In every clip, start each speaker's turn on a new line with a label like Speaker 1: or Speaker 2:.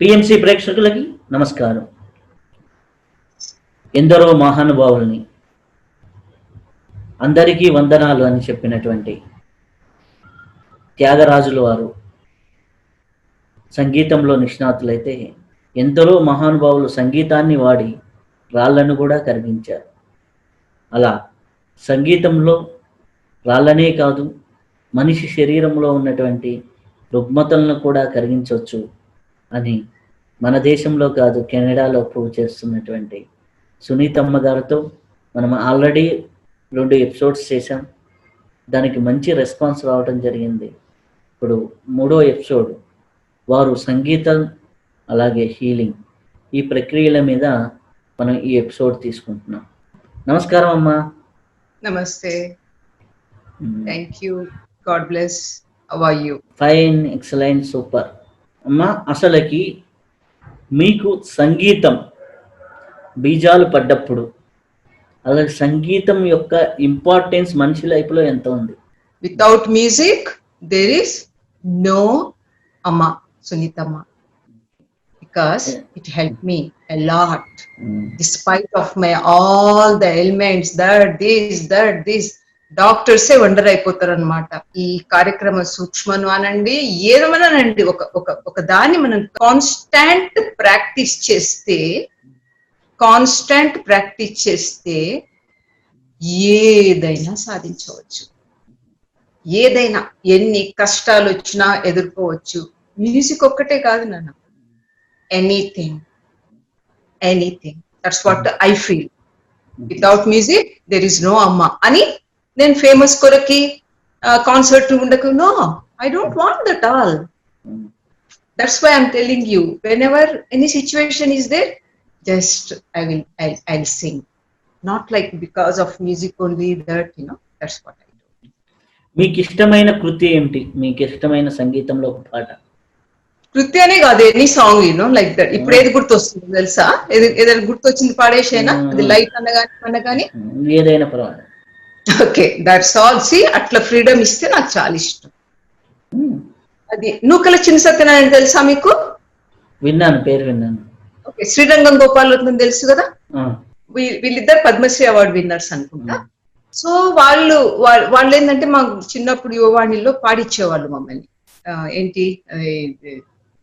Speaker 1: PMC ప్రేక్షకులకి నమస్కారం. ఎందరో మహానుభావుల్ని అందరికీ వందనాలు అని చెప్పినటువంటి త్యాగరాజుల వారు సంగీతంలో నిష్ణాతులైతే ఎందరో మహానుభావులు సంగీతాన్ని వాడి రాళ్లను కూడా కరిగించారు. అలా సంగీతంలో రాళ్ళనే కాదు, మనిషి శరీరంలో ఉన్నటువంటి రుగ్మతలను కూడా కరిగించవచ్చు అని మన దేశంలో కాదు కెనడాలో ప్రూవ్ చేస్తున్నటువంటి సునీతమ్మ గారితో మనం ఆల్రెడీ 2 ఎపిసోడ్స్ చేశాం. దానికి మంచి రెస్పాన్స్ రావడం జరిగింది. ఇప్పుడు 3వ ఎపిసోడ్ వారు సంగీతం అలాగే హీలింగ్ ఈ ప్రక్రియల మీద మనం ఈ ఎపిసోడ్ తీసుకుంటున్నాం. నమస్కారం అమ్మా.
Speaker 2: నమస్తే. Thank you. God bless. How are you?
Speaker 1: Fine, excellent, super. అమ్మా, అసలుకి మీకు సంగీతం బీజాలు పడ్డప్పుడు అలాగే సంగీతం యొక్క ఇంపార్టెన్స్ మనిషి లైఫ్లో ఎంత ఉంది?
Speaker 2: Without music there is no అమ్మ Sunithamma, because it helped me a lot. Despite of my all the ailments, this డాక్టర్సే వండర్ అయిపోతారు అనమాట. ఈ కార్యక్రమ సూక్ష్మను అనండి, ఏదమనండి, ఒక దాన్ని మనం కాన్స్టాంట్ ప్రాక్టీస్ చేస్తే ఏదైనా సాధించవచ్చు. ఏదైనా ఎన్ని కష్టాలు వచ్చినా ఎదుర్కోవచ్చు. మ్యూజిక్ ఒక్కటే కాదు నాన్న, anything. That's what I feel. Without music there is no అమ్మ అని. నేను ఫేమస్ కొరకి కాన్సర్ట్ ఉండకు, no, I don't want that all. That's why I'm telling you, whenever any situation is there, just I'll sing. Not like because of music only, that, that's what I do.
Speaker 1: మీకు ఇష్టమైన కృతి ఏమిటి? మీకు ఇష్టమైన సంగీతంలో ఒక పాట?
Speaker 2: కృతి అనే కాదు, ఎనీ సాంగ్, లైక్ దట్. ఇప్పుడు ఏది గుర్తొస్తుంది తెలుసా? ఏదైనా గుర్తొచ్చింది పాడేసేనా? అది లైట్ అనగాని
Speaker 1: ఏదైనా పర్వాలేదు.
Speaker 2: Okay, that's all. సి, అట్లా ఫ్రీడమ్ ఇస్తే నాకు చాలా ఇష్టం. అది నూకల చిన్న సత్యనారాయణ తెలుసా మీకు?
Speaker 1: విన్నాను, పేరు విన్నాను.
Speaker 2: ఓకే, శ్రీరంగం గోపాలరత్నం తెలుసు కదా. వీళ్ళిద్దరు పద్మశ్రీ అవార్డు విన్నర్స్ అనుకుంటా. సో వాళ్ళు ఏంటంటే మా చిన్నప్పుడు యువవాణిలో పాడిచ్చేవాళ్ళు మమ్మల్ని. ఏంటి,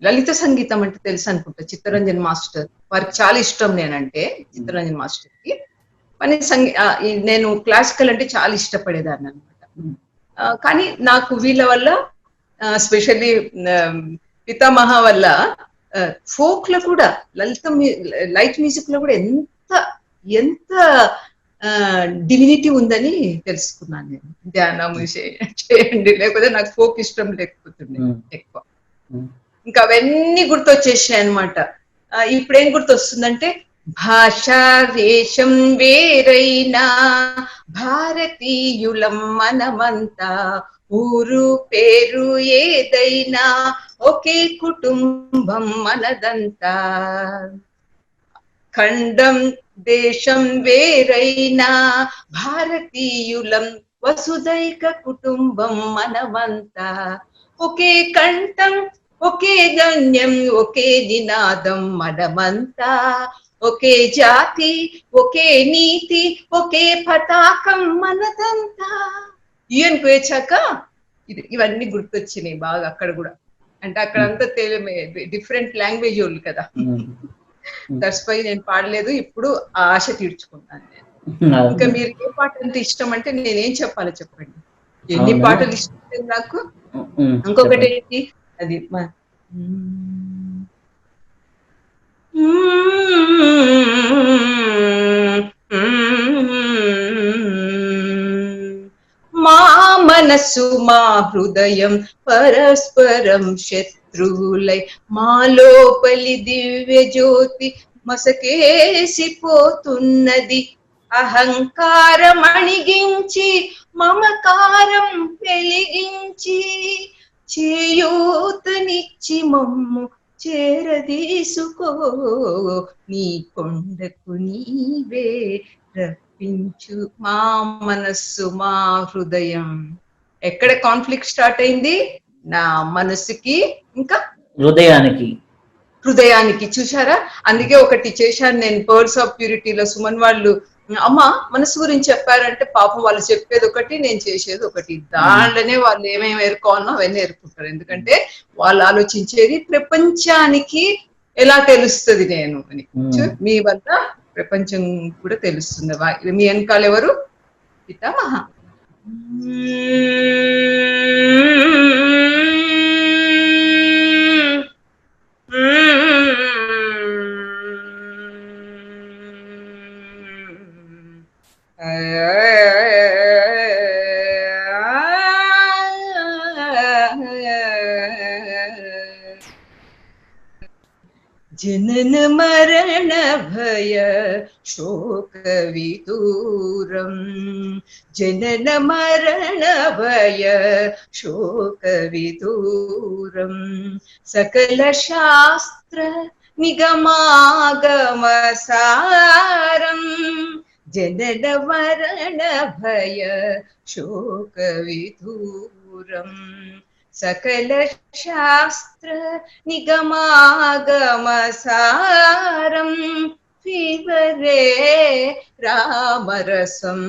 Speaker 2: లలిత సంగీతం అంటే తెలుసు అనుకుంటా. చిత్తరంజన్ మాస్టర్ వారికి చాలా ఇష్టం నేనంటే, చిత్తరంజన్ మాస్టర్ కి. నేను క్లాసికల్ అంటే చాలా ఇష్టపడేదాన్ని అనమాట. కానీ నాకు వీళ్ళ వల్ల, స్పెషల్లీ పితామహ వల్ల, ఫోక్ లో కూడా, లైట్ మ్యూజిక్ లో కూడా ఎంత డివినిటీ ఉందని తెలుసుకున్నాను నేను. ధ్యానం చేయండి, లేకపోతే నాకు ఫోక్ ఇష్టం లేకపోతుండే ఎక్కువ. ఇంకా అవన్నీ గుర్తొచ్చేసాయి అనమాట. ఇప్పుడు ఏం గుర్తొస్తుందంటే, భాషా వేషం వేరైనా భారతీయులం మనమంతా, ఊరు పేరు ఏదైనా ఒకే కుటుంబం మనదంతా. ఖండం దేశం వేరైనా భారతీయులం వసుదైక కుటుంబం మనమంతా. ఒకే కంఠం, ఒకే గణ్యం, ఒకే నినాదం మనమంతా. ఒకే జాతి, ఒకే నీతి, ఒకే పతాకం మనదంతా. యుఎన్ వచ్చాక ఇవన్నీ గుర్తొచ్చినాయి బాగా. అక్కడ కూడా అంటే అక్కడంతా డిఫరెంట్ లాంగ్వేజ్ వాళ్ళు కదా. దట్స్ వై నేను పాడలేదు. ఇప్పుడు ఆ ఆశ తీర్చుకున్నాను నేను. ఇంకా మీరు ఏ పాట అంటే ఇష్టం అంటే నేనేం చెప్పాలో చెప్పండి. ఎన్ని పాటలు ఇష్టం నాకు. ఇంకొకటి ఏంటి, అది మా మనసు మా హృదయం పరస్పరం శత్రువులై, మా లోపలి దివ్య జ్యోతి మసకేసిపోతున్నది. అహంకారం అణిగించి మమకారం వెలిగించి, చేయూతనిచ్చి మమ్ము చేరదీసుకో, నీ కొండకు నీవే రప్పించు. మా మనస్సు మా హృదయం. ఎక్కడ కాన్ఫ్లిక్ట్ స్టార్ట్ అయింది? నా మనసుకి ఇంకా
Speaker 1: హృదయానికి.
Speaker 2: హృదయానికి. చూసారా, అందుకే ఒకటి చేశాను నేను పర్ల్స్ ఆఫ్ ప్యూరిటీలో. సుమన్ వాళ్ళు అమ్మ మనసు గురించి చెప్పారంటే పాపం వాళ్ళు చెప్పేది ఒకటి, నేను చేసేది ఒకటి. దాంట్లోనే వాళ్ళు ఏమేమి ఎరుకోవాలనో అవన్నీ ఎరుకుంటారు. ఎందుకంటే వాళ్ళు ఆలోచించేది ప్రపంచానికి ఎలా తెలుస్తుంది నేను అని. మీ వల్ల ప్రపంచం కూడా తెలుస్తుంది. మీ వెనకాల ఎవరు? పితామహ. जनन मरण भय शोक विदूरम, जनन मरण भय शोक विदूरम, सकल शास्त्र निगमागम सारम, जनन मरण भय शोक विदूरम, सकल शास्त्र निगमागम सारम, पीबरे रामरसम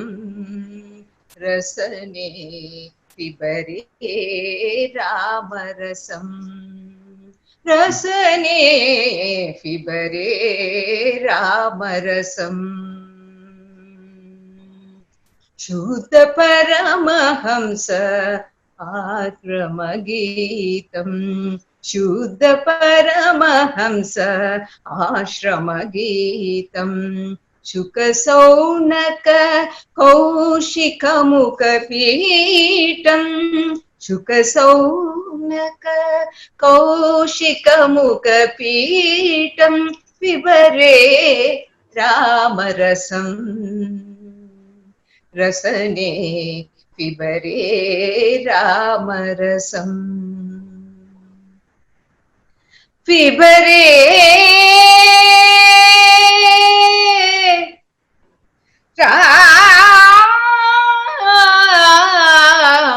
Speaker 2: रसने, पीबरे रामरसम रसने, पीबरे रामरसम। शुद्ध परमहंस आश्रमगीतम, शुद्ध परमहंस आश्रमगीतम, शुक सौनक कौशिक मुख पीठम, शुक सौनक कौशिक मुख पीठम, पिबरे रामरसम रसने, पिबरे रामरसम, पिबरे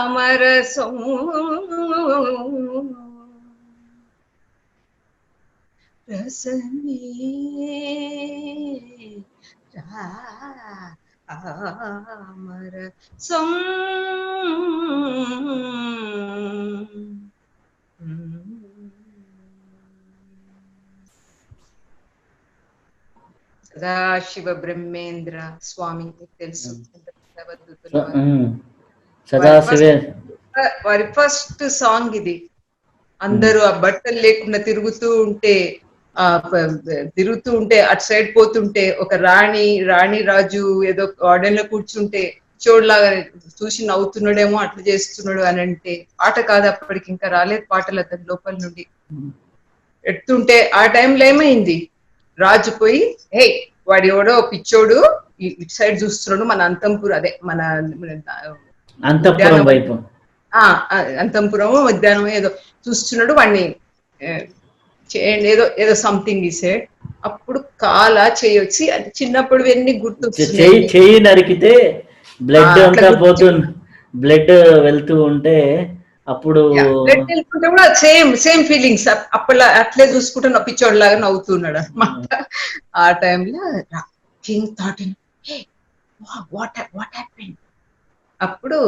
Speaker 2: रामरसम, रसने रामरसम। సదాశివ బ్రహ్మేంద్ర స్వామి తెలుసు. వారి ఫస్ట్ సాంగ్ ఇది. అందరూ ఆ బట్టలు లేకుండా తిరుగుతూ ఉంటే అటు సైడ్ పోతుంటే ఒక రాణి రాజు ఏదో గార్డెన్ లో కూర్చుంటే చోడులాగా చూసి నవ్వుతున్నాడేమో, అట్లా చేస్తున్నాడు అని అంటే, పాట కాదు అప్పటికి, ఇంకా రాలేదు పాటలు అతని లోపల నుండి ఎడుతుంటే. ఆ టైంలో ఏమైంది, రాజు పోయి హే వాడు ఎవడో పిచ్చోడు ఇటు సైడ్ చూస్తున్నాడు, మన అంతంపురం అదే మన అంతంపురం మధ్యాహ్నం ఏదో చూస్తున్నాడు, వాడిని చేయండి ఏదో సంథింగ్ ఇసే. అప్పుడు కాల చేయొచ్చి అది చిన్నప్పుడు ఎన్ని గుర్తు,
Speaker 1: చెయ్యి నరికితే బ్లడ్ అంతా పోతుంది, బ్లడ్ వెళ్తూ ఉంటే అప్పుడు
Speaker 2: బ్లడ్ వెళ్తుంటే కూడా సేమ్ ఫీలింగ్స్ అప్పట్లో అట్లే చూసుకుంటూ పిచ్చోడ్లాగా నవ్వుతున్నాడు అనమాట. ఆ టైంలో కింగ్ థాట్ వాట్ హ్యాపెండ్. అప్పుడు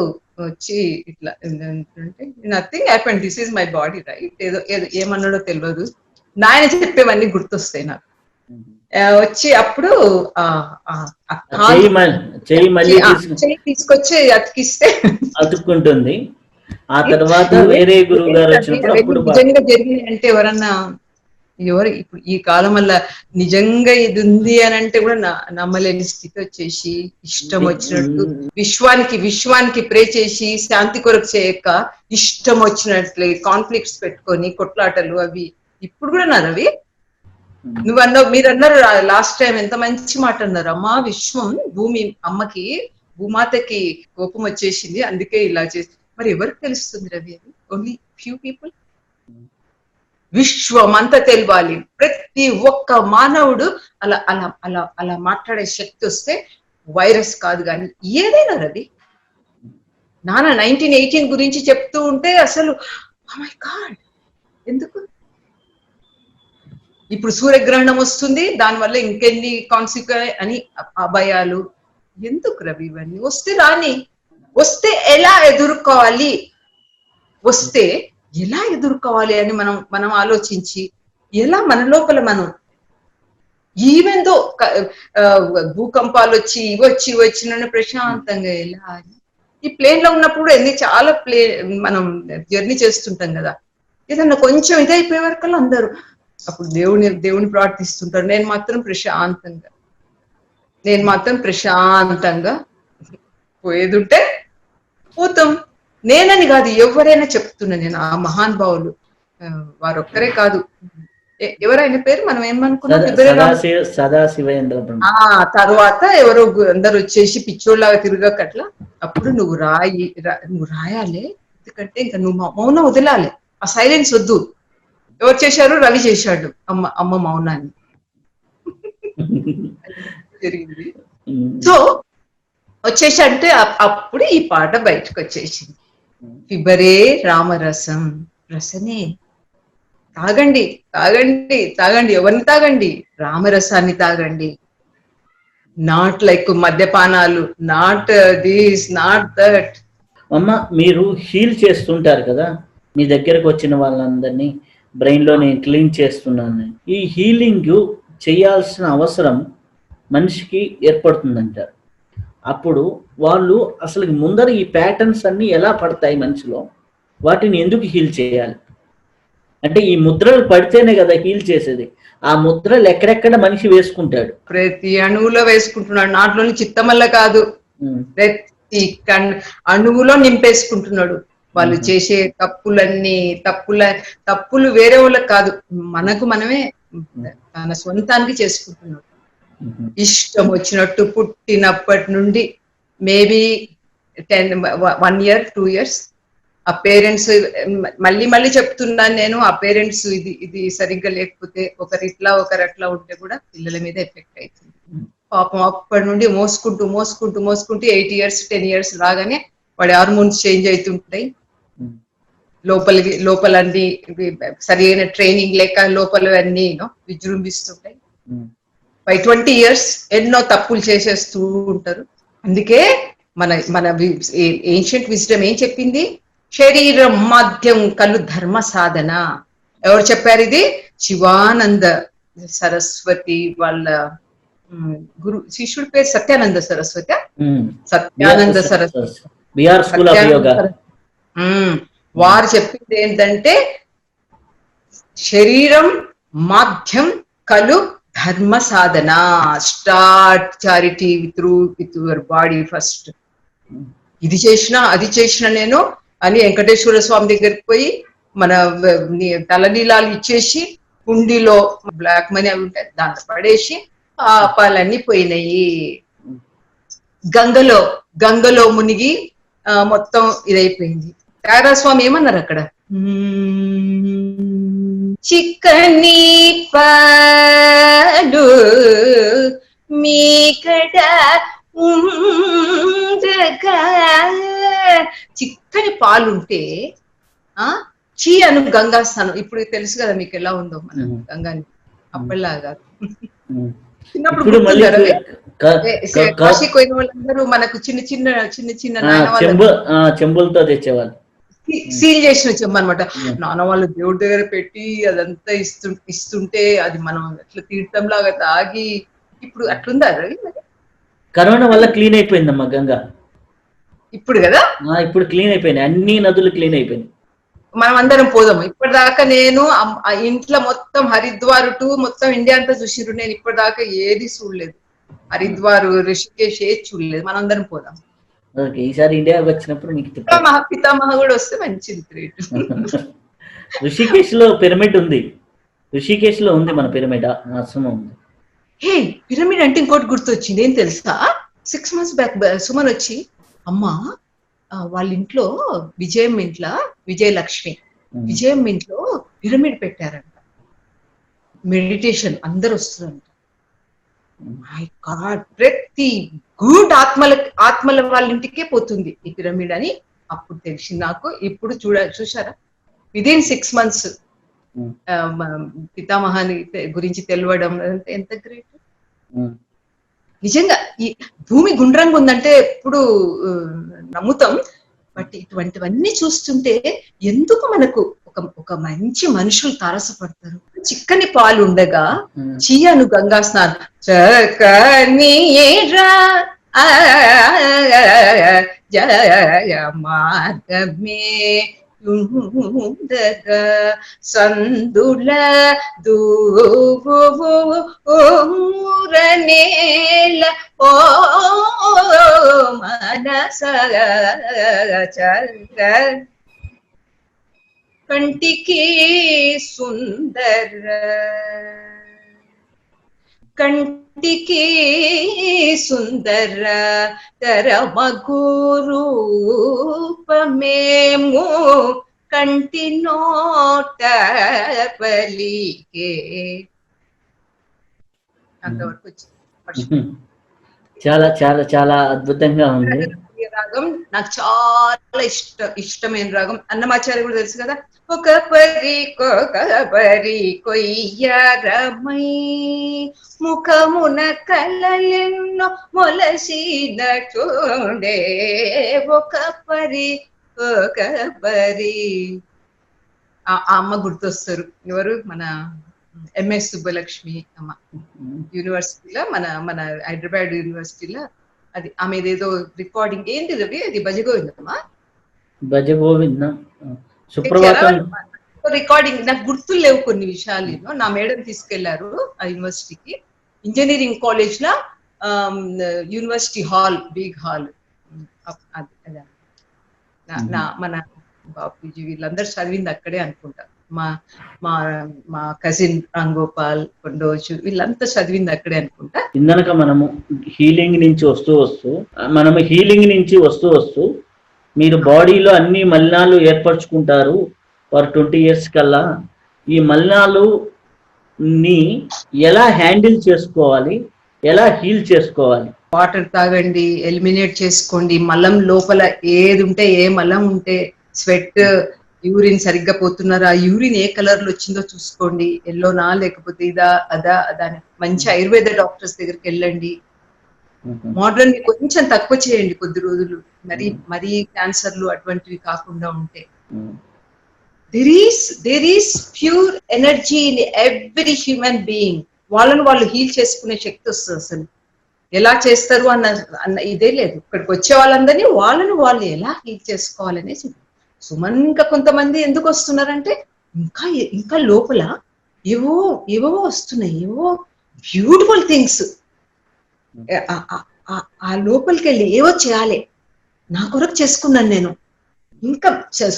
Speaker 2: వచ్చి ఇట్లా ఏంటంటే nothing happened, this is my body right, ఏదో ఏమన్నాడో తెలియదు, నాయన చెప్పేవన్నీ గుర్తొస్తాయి నాకు. వచ్చి అప్పుడు తీసుకొచ్చి అతికిస్తే
Speaker 1: అతుక్కుంటుంది. ఆ తర్వాత వేరే గురువు గారు వచ్చినప్పుడు
Speaker 2: నిజంగా జరిగింది అంటే ఎవరన్నా ఇప్పుడు ఈ కాలం వల్ల నిజంగా ఇది ఉంది అని అంటే కూడా నమ్మలేని స్థితి వచ్చేసి, ఇష్టం వచ్చినట్టు విశ్వానికి ప్రే చేసి శాంతి కొరకు చేయక ఇష్టం వచ్చినట్లే కాన్ఫ్లిక్ట్స్ పెట్టుకొని కొట్లాటలు అవి ఇప్పుడు కూడా నా రవి. మీరు అన్నారు లాస్ట్ టైం, ఎంత మంచి మాట అన్నారు. అమ్మా విశ్వం భూమాతకి కోపం వచ్చేసింది అందుకే ఇలా చేసి, మరి ఎవరికి తెలుస్తుంది రవి? అది ఓన్లీ ఫ్యూ పీపుల్. విశ్వం అంతా తెలవాలి, ప్రతి ఒక్క మానవుడు అలా అలా అలా అలా మాట్లాడే శక్తి వస్తే వైరస్ కాదు కానీ ఏదైనా రవి. నాన్న 1918 గురించి చెప్తూ ఉంటే అసలు ఓ మై గాడ్, ఎందుకు ఇప్పుడు సూర్యగ్రహణం వస్తుంది, దానివల్ల ఇంకెన్ని కాన్సిక్వెన్స్ అని అభయాలు. ఎందుకు రవి ఇవన్నీ? వస్తే రాని, వస్తే ఎలా ఎదుర్కోవాలి, వస్తే ఎలా ఎదుర్కోవాలి అని మనం ఆలోచించి ఎలా మన లోపల మనం ఈవెన్ దో భూకంపాలు వచ్చి వచ్చిన ప్రశాంతంగా ఎలా. ఈ ప్లేన్ లో ఉన్నప్పుడు చాలా మనం జర్నీ చేస్తుంటాం కదా, ఏదన్నా కొంచెం ఇదైపోయే వరకు అందరూ అప్పుడు దేవుని ప్రార్థిస్తుంటారు. నేను మాత్రం ప్రశాంతంగా పోయేదుంటే పోతాం. నేనని కాదు, ఎవరైనా చెప్తున్నా నేను. ఆ మహానుభావులు వారు ఒక్కరే కాదు, ఎవరైనా పేరు మనం ఏమనుకున్నాం, తర్వాత ఎవరో అందరు వచ్చేసి పిచ్చోళ్ళలాగా తిరగకట్లా. అప్పుడు నువ్వు రాయాలి, ఎందుకంటే ఇంకా నువ్వు మౌనం వదలాలి, ఆ సైలెన్స్ వద్దు. ఎవరు చేశారు? రవి చేశాడు అమ్మ మౌనాన్ని. జరిగింది. సో వచ్చేసి అంటే అప్పుడు ఈ పాట బయటకు వచ్చేసింది. ఫిబరే రామరసం రసనే, తాగండి తాగండి తాగండి, ఎవరిని తాగండి? రామరసాన్ని తాగండి. నాట్ లైక్ మద్యపానాలు, నాట్ దిస్ నాట్ దట్.
Speaker 1: అమ్మ, మీరు హీల్ చేస్తుంటారు కదా, మీ దగ్గరకు వచ్చిన వాళ్ళందరినీ బ్రెయిన్ లో నేను క్లీన్ చేస్తున్నాను. ఈ హీలింగ్ చేయాల్సిన అవసరం మనిషికి ఏర్పడుతుందంటారు. అప్పుడు వాళ్ళు అసలు ముందర ఈ ప్యాటర్న్స్ అన్ని ఎలా పడతాయి మనిషిలో, వాటిని ఎందుకు హీల్ చేయాలి? అంటే ఈ ముద్రలు పడితేనే కదా హీల్ చేసేది. ఆ ముద్రలు ఎక్కడెక్కడ మనిషి వేసుకుంటాడు,
Speaker 2: ప్రతి అణువులో వేసుకుంటున్నాడు. నాట్లోని చిత్తమల్ల కాదు, ప్రతి అణువులో నింపేసుకుంటున్నాడు. వాళ్ళు చేసే తప్పులు వేరే వాళ్ళకి కాదు, మనకు మనమే తన సొంతానికి చేసుకుంటున్నాడు. ఇష్టం వచ్చినట్టు పుట్టినప్పటి నుండి మేబీ 1 year 2 years ఆ పేరెంట్స్ మళ్ళీ చెప్తున్నాను నేను, ఆ పేరెంట్స్ ఇది సరిగ్గా లేకపోతే ఒకరు ఇట్లా ఒకరు అట్లా ఉంటే కూడా పిల్లల మీద ఎఫెక్ట్ అవుతుంది. పాపం అప్పటి నుండి మోసుకుంటూ 8 years 10 years రాగానే వాడి హార్మోన్స్ చేంజ్ అవుతుంటాయి. లోపలన్నీ సరి అయిన ట్రైనింగ్ లేక లోపల అన్ని విజృంభిస్తుంటాయి. బై 20 years ఎన్నో తప్పులు చేసేస్తూ ఉంటారు. అందుకే మన ఏన్షియంట్ విజ్డమ్ ఏం చెప్పింది? శరీరం మాధ్యం కలు ధర్మ సాధన. ఎవరు చెప్పారు ఇది? శివానంద సరస్వతి వాళ్ళ శిష్యుడి పేరు సత్యానంద సరస్వతి. సత్యానంద సరస్వతి వారు చెప్పింది ఏంటంటే, శరీరం మాధ్యం కలు ధర్మ సాధన. Start charity with your body first. ఇది చేసిన అది చేసిన నేను అని వెంకటేశ్వర స్వామి దగ్గరికి పోయి మన తలనీలాలు ఇచ్చేసి కుండీలో బ్లాక్ మనీ అవి ఉంటాయి దాంట్లో పడేసి పాపాలన్నీ పోయినాయి. గంగలో మునిగి మొత్తం ఇదైపోయింది. త్యాగరాజస్వామి ఏమన్నారు అక్కడ? చిక్కని పాలు మీకడ చిక్కని పాలుంటే చీ అను గంగా స్నానం. ఇప్పుడు తెలుసు కదా మీకు ఎలా ఉందో మన గంగాని, అప్పటిలాగా. చిన్నప్పుడు కాశీ పోయిన వాళ్ళందరూ మనకు చిన్న
Speaker 1: చెంబులతో తెచ్చేవాళ్ళు,
Speaker 2: సీల్ చేసిన చెంబు అనమాట. నాన్న వాళ్ళు దేవుడి దగ్గర పెట్టి అదంతా ఇస్తుంటే అది మనం అట్లా తీర్థం లాగా తాగి. ఇప్పుడు అట్లుందా రవి?
Speaker 1: కరోనా వల్ల క్లీన్ అయిపోయిందమ్మా గంగా.
Speaker 2: ఇప్పుడు కదా,
Speaker 1: ఇప్పుడు క్లీన్ అయిపోయినాయి, అన్ని నదులు క్లీన్ అయిపోయినాయి.
Speaker 2: మనం అందరం పోదాము. ఇప్పటిదాకా నేను ఇంట్లో మొత్తం హరిద్వార్ టు మొత్తం ఇండియా అంతా చూసిరు, నేను ఇప్పటిదాకా ఏది చూడలేదు. హరిద్వార్, రిషికేశ్ ఏది చూడలేదు. మనం అందరం పోదాం.
Speaker 1: ఈసారి ఇండియాకి వచ్చినప్పుడు
Speaker 2: పితామహ కూడా వస్తే మంచిది. గ్రేట్.
Speaker 1: ఋషికేశ్ లో పిరమిడ్ ఉంది, ఋషికేశ్ లో ఉంది మన పిరమిడ్ ఆశ్రమం ఉంది.
Speaker 2: హే, పిరమిడ్ అంటే ఇంకోటి గుర్తొచ్చింది. ఏం తెలుసా? 6 months బ్యాక్ సుమన్ వచ్చి, అమ్మా వాళ్ళ ఇంట్లో విజయలక్ష్మి ఇంట్లో పిరమిడ్ పెట్టారంట, మెడిటేషన్ అందరు వస్తుందంట. మై గాడ్, ప్రతి గుడ్ ఆత్మల వాళ్ళ ఇంటికే పోతుంది ఈ పిరమిడ్ అని అప్పుడు తెలిసింది నాకు. ఇప్పుడు చూసారా, విదిన్ 6 months పితామహాని గురించి తెలియడం ఎంత గ్రేట్. నిజంగా ఈ భూమి గుండ్రంగా ఉందంటే ఎప్పుడు నమ్ముతాం, బట్ ఇటువంటివన్నీ చూస్తుంటే ఎందుకు మనకు ఒక మంచి మనుషులు తారసపడతారు. చిక్కని పాలు ఉండగా చీయను గంగా స్నానం చక్కని జయ మార్గమే ఉండగా సందుల దూరనేల ఓ మనస చల్ల కంటికి సుందర కంటికి సుందర తరమగు రూపమేమో కంటి నోట పలికే. అంతవరకు వచ్చింది.
Speaker 1: చాలా చాలా చాలా అద్భుతంగా ఉంది.
Speaker 2: రాగం నాకు చాలా ఇష్టమైన రాగం. అన్నమాచార్య కూడా తెలుసు కదా. ఒక పరి కొయ్యరమై ముఖమున కలలెన్నో మొలసిన చూడే ఒక పరి ఆ అమ్మ గుర్తొస్తారు. ఎవరు? మన ఎంఎస్ సుబ్బలక్ష్మి అమ్మ. యూనివర్సిటీలో మన హైదరాబాద్ యూనివర్సిటీలో అది ఆమె ఏదో రికార్డింగ్ ఏంటి రవి, అది భజగోవిందమ్మా,
Speaker 1: భజగోవిందం సుప్రభాతం
Speaker 2: రికార్డింగ్. నాకు గుర్తులు లేవు కొన్ని విషయాలు. నా మేడం తీసుకెళ్లారు ఆ యూనివర్సిటీకి, ఇంజనీరింగ్ కాలేజ్ లో యూనివర్సిటీ హాల్, బిగ్ హాల్. మన బాపూజీ వీళ్ళందరూ చదివింది అక్కడే అనుకుంటా. మా మా మా కజిన్ రాంగోపాల్ కొండోజు వీళ్ళంతా చదివింది అక్కడే అనుకుంటా.
Speaker 1: ఇందనక మనము హీలింగ్ నుంచి వస్తూ మీరు బాడీలో అన్ని మలినాలు ఏర్పరచుకుంటారు ఫర్ 20 years కల్లా. ఈ మలినాలుని ఎలా హ్యాండిల్ చేసుకోవాలి, ఎలా హీల్ చేసుకోవాలి?
Speaker 2: వాటర్ తాగండి, ఎలిమినేట్ చేసుకోండి. మలం లోపల ఏది ఉంటే, ఏ మలం ఉంటే, స్వెట్ యూరిన్ సరిగ్గా పోతున్నారా, యూరిన్ ఏ కలర్ లో వచ్చిందో చూసుకోండి. ఎల్లోనా లేకపోతే ఇదా అదా అని. మంచి ఆయుర్వేద డాక్టర్స్ దగ్గరికి వెళ్ళండి. మోడర్న్ కొంచెం తక్కువ చేయండి కొద్ది రోజులు, మరీ క్యాన్సర్లు అటువంటివి కాకుండా ఉంటే. there is pure energy in every human being. వాళ్ళను వాళ్ళు హీల్ చేసుకునే శక్తి వస్తుంది. అసలు ఎలా చేస్తారు అన్న ఇదే లేదు. ఇక్కడికి వచ్చే వాళ్ళందరినీ వాళ్ళను వాళ్ళు ఎలా హీల్ చేసుకోవాలనేసి. సుమన్ ఇంకా కొంతమంది ఎందుకు వస్తున్నారంటే ఇంకా లోపల ఏవో వస్తున్నాయి, ఏవో బ్యూటిఫుల్ థింగ్స్. ఆ లోపలికి వెళ్ళి ఏవో చేయాలి, నా కొరకు చేసుకున్నాను నేను, ఇంకా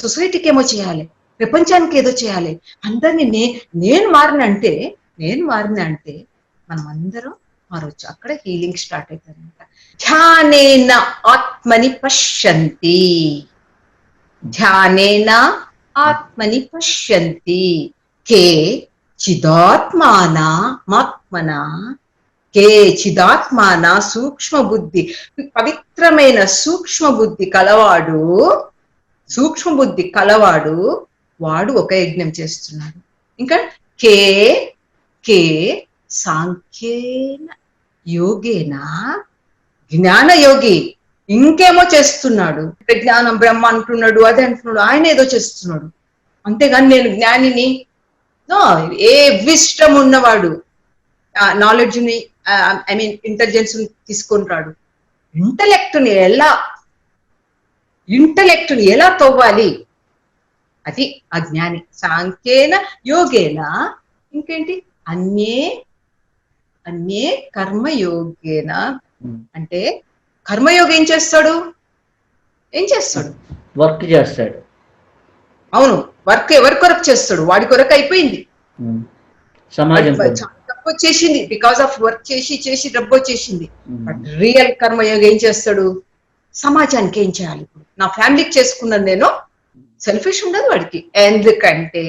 Speaker 2: సొసైటీకి ఏమో చేయాలి, ప్రపంచానికి ఏదో చేయాలి, అందరినీ నేను మారిన అంటే మనం అందరం మారవచ్చు. అక్కడ హీలింగ్ స్టార్ట్ అవుతుందంట. ధ్యానేన ఆత్మని పశ్యంతి, ధ్యానేన ఆత్మని పశ్యంతి కే చిదాత్మానాత్మనా కే చిదాత్మాన సూక్ష్మ బుద్ధి, పవిత్రమైన సూక్ష్మ బుద్ధి కలవాడు వాడు ఒక యజ్ఞం చేస్తున్నాడు. ఇంకా కే సాంఖ్యేన యోగేన జ్ఞాన యోగి ఇంకేమో చేస్తున్నాడు. జ్ఞానం బ్రహ్మ అంటున్నాడు, అదే అంటున్నాడు, ఆయన ఏదో చేస్తున్నాడు. అంతేగాని నేను జ్ఞానిని, ఏ విస్టమ్ ఉన్నవాడు నాలెడ్జ్ ని ఇంటెలిజెన్స్ తీసుకుంటాడు. ఇంటలెక్ట్ ని ఎలా తవ్వాలి, అది అజ్ఞాని. సాంఖ్యేన యోగేన ఇంకేంటి అన్యే కర్మయోగేన. అంటే కర్మయోగి ఏం చేస్తాడు?
Speaker 1: వర్క్ చేస్తాడు.
Speaker 2: అవును, వర్క్ ఎవరి కొరకు చేస్తాడు? వాడి కొరకు అయిపోయింది.
Speaker 1: సమాజం
Speaker 2: డబ్బు వచ్చేసింది, బికాస్ ఆఫ్ వర్క్ చేసి డబ్బు వచ్చేసింది. బట్ రియల్ కర్మయోగి ఏం చేస్తాడు? సమాజానికి ఏం చేయాలి? ఇప్పుడు నా ఫ్యామిలీకి చేసుకున్నాను నేను, సెల్ఫిష్ ఉండదు వాడికి. ఎందుకంటే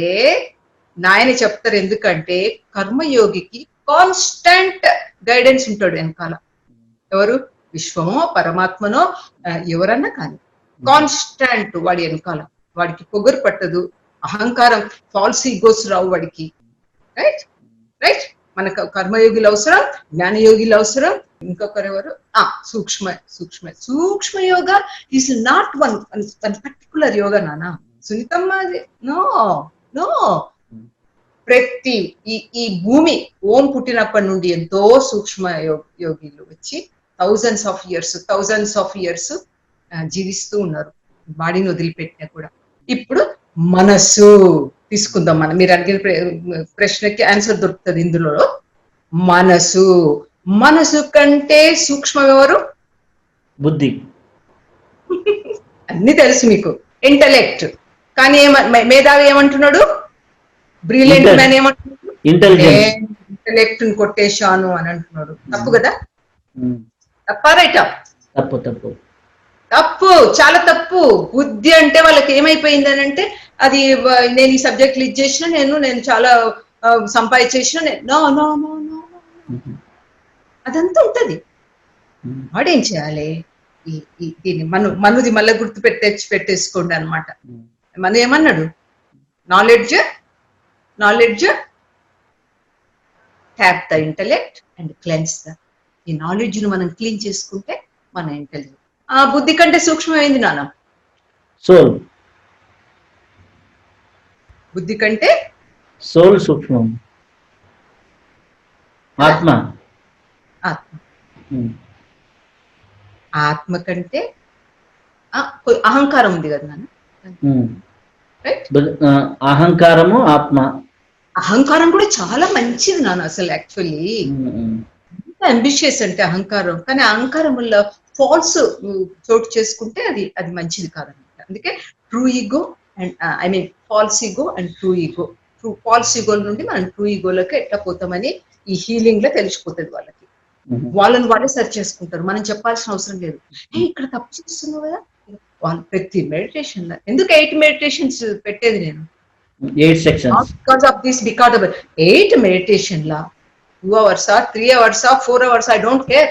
Speaker 2: నాయన చెప్తారు, ఎందుకంటే కర్మయోగికి కాన్స్టెంట్ గైడెన్స్ ఉంటాడు వెనకాల. ఎవరు? విశ్వమో పరమాత్మనో ఎవరన్నా కానీ కాన్స్టెంట్ వాడి వెనకాల. వాడికి పొగరు పట్టదు, అహంకారం, ఫాల్స్ ఈగోస్ రావు వాడికి. Right right. మనకు కర్మయోగిలు అవసరం, జ్ఞానయోగిలు అవసరం. ఇంకొకరు ఎవరు? సూక్ష్మ yoga is not one particular yoga నానా సునీతమ్మ. No no. ప్రతి ఈ భూమి ఓం పుట్టినప్పటి నుండి ఎంతో సూక్ష్మ యోగిలు వచ్చి థౌజండ్స్ ఆఫ్ ఇయర్స్ జీవిస్తూ ఉన్నారు, బాడీని వదిలిపెట్టినా కూడా. ఇప్పుడు మనసు తీసుకుందాం. మీరు అడిగిన ప్రశ్నకి ఆన్సర్ దొరుకుతుంది ఇందులో. మనసు కంటే సూక్ష్మం ఎవరు? బుద్ధి. అన్ని తెలుసు మీకు. ఇంటలెక్ట్. కానీ మేధావి ఏమంటున్నాడు? బ్రిలియంట్ మ్యాన్ ఏమంటున్నాడు? ఇంటలెక్ట్ కొట్టేశాను అని అంటున్నాడు. తప్పు కదా? తప్పా రైటా? తప్పు, చాలా తప్పు. బుద్ధి అంటే వాళ్ళకి ఏమైపోయింది అని అంటే, అది నేను ఈ సబ్జెక్టులు ఇది చేసిన, నేను చాలా సంపాదించేసిన, నో నో నో నో అదంతా ఉంటది. వాడేం చేయాలి? దీన్ని మనుది మళ్ళీ గుర్తు పెట్టేసుకోండి అనమాట. మన ఏమన్నాడు? Knowledge tap the intellect and cleanse the. ఈ నాలెడ్జ్ ను మనం క్లీన్ చేసుకుంటే మన ఇంటెలిజెన్స్. ఆ బుద్ధి కంటే సూక్ష్మమైంది నాన్న సోల్. బుద్ధి కంటే సోల్ సూక్ష్మం. ఆత్మ కంటే అహంకారం ఉంది కదా నాన్న. అహంకారము ఆత్మ. అహంకారం కూడా చాలా మంచిది నాన్న. అసలు యాక్చువల్లీ అంబిషియస్ అంటే అహంకారం, కానీ అహంకారం వల్ల ఫాల్స్ చోటు చేసుకుంటే అది మంచిది కాదనమాట. అందుకే true ego and false ego and true ego. Falls ego నుండి మనం ట్రూ ఈగోలోకి ఎట్లా పోతామని ఈ హీలింగ్ లో తెలిసిపోతుంది వాళ్ళకి. వాళ్ళని వాళ్ళే సర్చ్ చేసుకుంటారు, మనం చెప్పాల్సిన అవసరం లేదు. ఇక్కడ తప్పు చేస్తున్నావు కదా వాళ్ళు. ప్రతి మెడిటేషన్ లో ఎందుకు 8 మెడిటేషన్స్ పెట్టేది నేను? 8 sections. Because of this. Because of 8 meditation law 2 hours 3 hours 4 hours I don't care.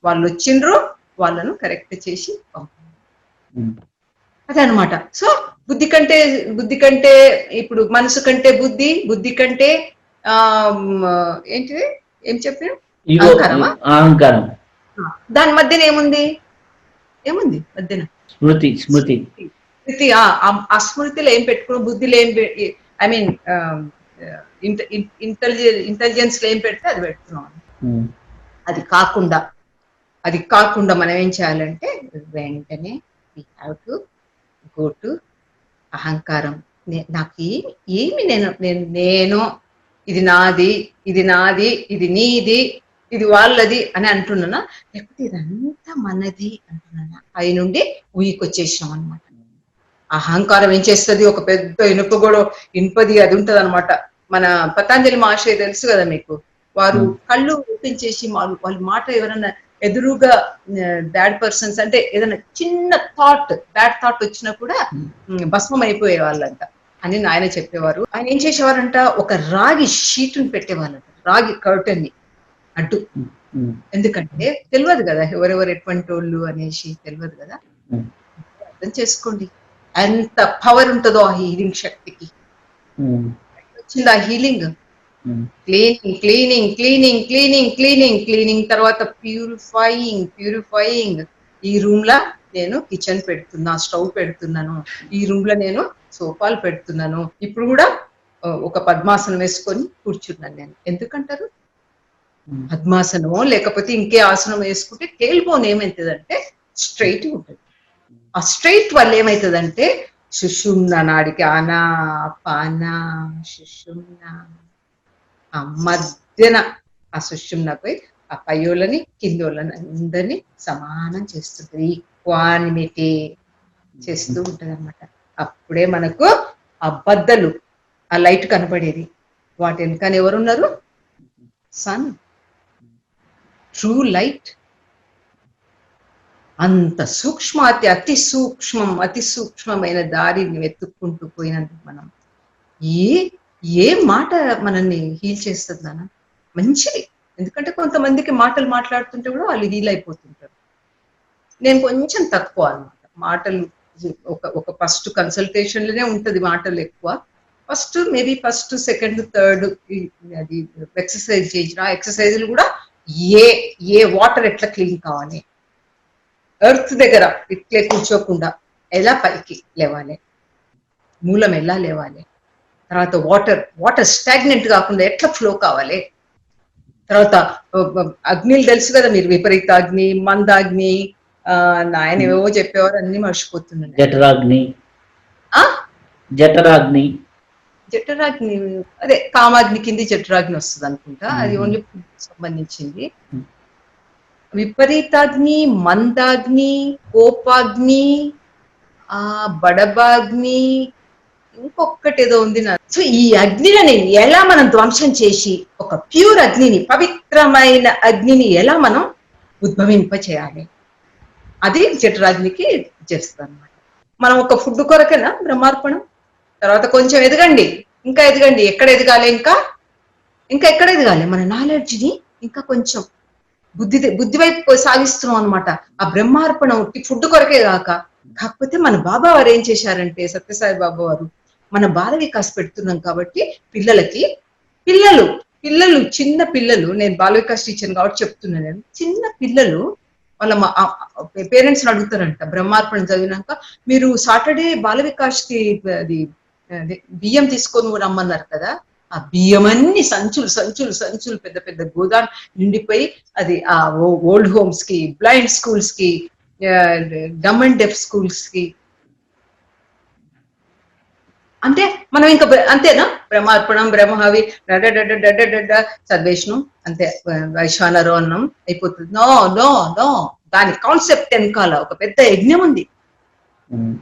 Speaker 2: వాళ్ళు వచ్చిండ్రు, వాళ్ళను కరెక్ట్ చేసి అదే అనమాట. సో బుద్ధి కంటే ఇప్పుడు మనసు కంటే బుద్ధి కంటే ఏంటిది ఏం చెప్పాను? అహంకారం. దాని మధ్యన ఏముంది మధ్యన? స్మృతి. ఆ స్మృతిలో ఏం పెట్టుకున్నావు? బుద్ధిలో ఏం ఇంటెలిజెన్స్ లో ఏం పెడితే అది పెడుతున్నాం. అది కాకుండా మనం ఏం చేయాలంటే వెంటనే we have to go to అహంకారం. నాకు ఏమి నేను ఇది నాది, ఇది నీది, ఇది వాళ్ళది అని అంటున్నానా, లేకపోతే ఇదంతా మనది అంటున్నానా? అవి నుండి ఊయికొచ్చేసాం అనమాట. అహంకారం ఏం చేస్తుంది? ఒక పెద్ద ఇనుపది అది ఉంటది అనమాట. మన పతంజలి మహర్షి తెలుసు కదా మీకు. వారు కళ్ళు ఓపెన్ చేసి వాళ్ళ మాట ఎవరన్నా ఎదురుగా బ్యాడ్ పర్సన్స్ అంటే ఏదైనా చిన్న బ్యాడ్ థాట్ వచ్చినా కూడా భస్మం అయిపోయే వాళ్ళంట అని ఆయన చెప్పేవారు. ఆయన ఏం చేసేవారంట, ఒక రాగి షీట్ని పెట్టేవాళ్ళంట, రాగి కర్టన్ ని అడ్డు. ఎందుకంటే తెలియదు కదా ఎవరెవరు ఎటువంటి వాళ్ళు అనేసి, తెలియదు కదా. అర్థం చేసుకోండి ఎంత పవర్ ఉంటుందో ఆ హీలింగ్ శక్తికి. వచ్చింది ఆ హీలింగ్. క్లీనింగ్ తర్వాత ప్యూరిఫైయింగ్. ఈ రూమ్ లా నేను కిచెన్ పెడుతున్నా, స్టవ్ పెడుతున్నాను. ఈ రూమ్ లో నేను సోఫాలు పెడుతున్నాను. ఇప్పుడు కూడా ఒక పద్మాసనం వేసుకొని కూర్చున్నాను నేను. ఎందుకంటారు? పద్మాసనమో లేకపోతే ఇంకే ఆసనం వేసుకుంటే టేల్ బోన్ ఏమైతుందంటే స్ట్రైట్ ఉంటుంది. ఆ స్ట్రైట్ వల్ల ఏమైతుందంటే సుషుమ్న నాడికి ఆనా పానా సుషుమ్న ఆ మధ్యన ఆ సుషుమ్నపై ఆ పయ్యోళ్ళని కిందోళ్ళని అందరినీ సమానం చేస్తుంది. ఈక్వానిమిటీ చేస్తూ ఉంటది అనమాట. అప్పుడే మనకు ఆ బద్దలు ఆ లైట్ కనపడేది. వాటి వెనకాల ఎవరున్నారు? Sun, true light. అంత అతి సూక్ష్మమైన దారిని వెతుక్కుంటూ పోయినందుకు మనం ఏ మాట మనల్ని హీల్ చేస్తుంది నాన్న? మంచిది. ఎందుకంటే కొంతమందికి మాటలు మాట్లాడుతుంటే కూడా వాళ్ళు హీల్ అయిపోతుంటారు. నేను కొంచెం తక్కువ అనమాట. మాటలు ఒక ఫస్ట్ కన్సల్టేషన్ లోనే ఉంటది మాటలు ఎక్కువ. First maybe first second third అది ఎక్సర్సైజ్ చేయించిన ఎక్సర్సైజ్లు కూడా ఏ వాటర్ ఎట్లా క్లీన్ కావాలి, ఎర్త్ దగ్గర ఇట్లే కూర్చోకుండా ఎలా పైకి లేవాలి, మూలం ఎలా లేవాలి, తర్వాత వాటర్ స్టాగ్నెంట్ కాకుండా ఎట్లా ఫ్లో కావాలి, తర్వాత అగ్నిలు తెలుసు కదా మీరు, విపరీతాగ్ని, మందాగ్ని, ఆయన ఏవో చెప్పేవారు అన్ని మర్చిపోతున్నాను.
Speaker 1: జఠరాగ్ని
Speaker 2: అదే కామాగ్ని కింది జఠరాగ్ని వస్తుంది అనుకుంటా, అది ఓన్లీ ఫుడ్ సంబంధించింది. విపరీతాగ్ని, మందాగ్ని, కోపాగ్ని, బడబాగ్ని, ఇంకొకటి ఏదో ఉంది నా. సో ఈ అగ్నిని ఎలా మనం ధ్వంసం చేసి ఒక ప్యూర్ అగ్నిని, పవిత్రమైన అగ్నిని ఎలా మనం ఉద్భవింప చేయాలి, అది జఠరాగ్నికి చేస్తాం అన్నమాట. మనం ఒక ఫుడ్ కొరకేనా బ్రహ్మార్పణం. తర్వాత కొంచెం ఎదగండి, ఇంకా ఎదగండి. ఎక్కడ ఎదగాలి, ఇంకా ఎక్కడ ఎదగాలి, మన నాలెడ్జ్ని ఇంకా కొంచెం బుద్ధి వైపు సాగిస్తున్నాం అనమాట. ఆ బ్రహ్మార్పణం ఫుడ్ కొరకే కాకపోతే మన బాబా వారు ఏం చేశారంటే, సత్యసాయి బాబా వారు మన బాల వికాస్ పెడుతున్నాం కాబట్టి పిల్లలు చిన్న పిల్లలు, నేను బాల వికాస్ టీచర్ కాబట్టి చెప్తున్నాను, నేను చిన్న పిల్లలు వాళ్ళ పేరెంట్స్ అడుగుతారంట బ్రహ్మార్పణ చదివినాక, మీరు సాటర్డే బాల వికాస్ కి అది బియ్యం తీసుకొని రమ్మన్నారు కదా, ఆ బియ్యం అన్ని సంచులు పెద్ద పెద్ద గోదాం నిండిపోయి అది ఆ ఓల్డ్ హోమ్స్ కి, బ్లైండ్ స్కూల్స్ కి, డమ్ అండ్ డెఫ్ స్కూల్స్ కి. అంటే మనం ఇంకా అంతేనా, బ్రహ్మార్పణం బ్రహ్మహవి సద్వేష్ణం అంతే, వైశ్వానరో అన్నం అయిపోతుంది. నో దాని కాన్సెప్ట్ వెనకాల ఒక పెద్ద యజ్ఞం ఉంది.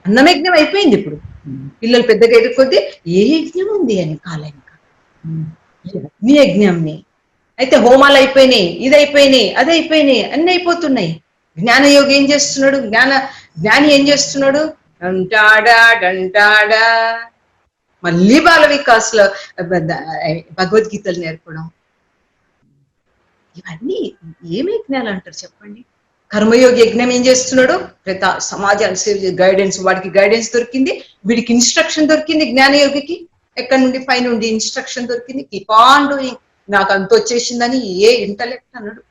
Speaker 2: అన్నం యజ్ఞం అయిపోయింది, ఇప్పుడు పిల్లలు పెద్దగా ఎదుర్కొద్ది ఏ యజ్ఞం ఉంది వెనకాల, ఇంకా అగ్ని యజ్ఞంని. అయితే హోమాలు అయిపోయినాయి, ఇది అయిపోయినాయి, అది అయిపోయినాయి, అన్ని అయిపోతున్నాయి. జ్ఞానయోగి ఏం చేస్తున్నాడు, జ్ఞాని ఏం చేస్తున్నాడు, డంటాడా మళ్ళీ బాల వికాస్ లో భగవద్గీతలు నేర్పడం. ఇవన్నీ ఏమి యజ్ఞాలు అంటారు చెప్పండి. కర్మయోగి యజ్ఞం ఏం చేస్తున్నాడు, సమాజాన్ని గైడెన్స్, వాడికి గైడెన్స్ దొరికింది, వీడికి ఇన్స్ట్రక్షన్ దొరికింది. జ్ఞానయోగికి ఎక్కడి నుండి పైనుండి ఇన్స్ట్రక్షన్ దొరికింది, కీప్ ఆన్ డూయింగ్, నాకు అంత వచ్చేసిందని ఏ ఇంటలెక్ట్ అన్నాడు.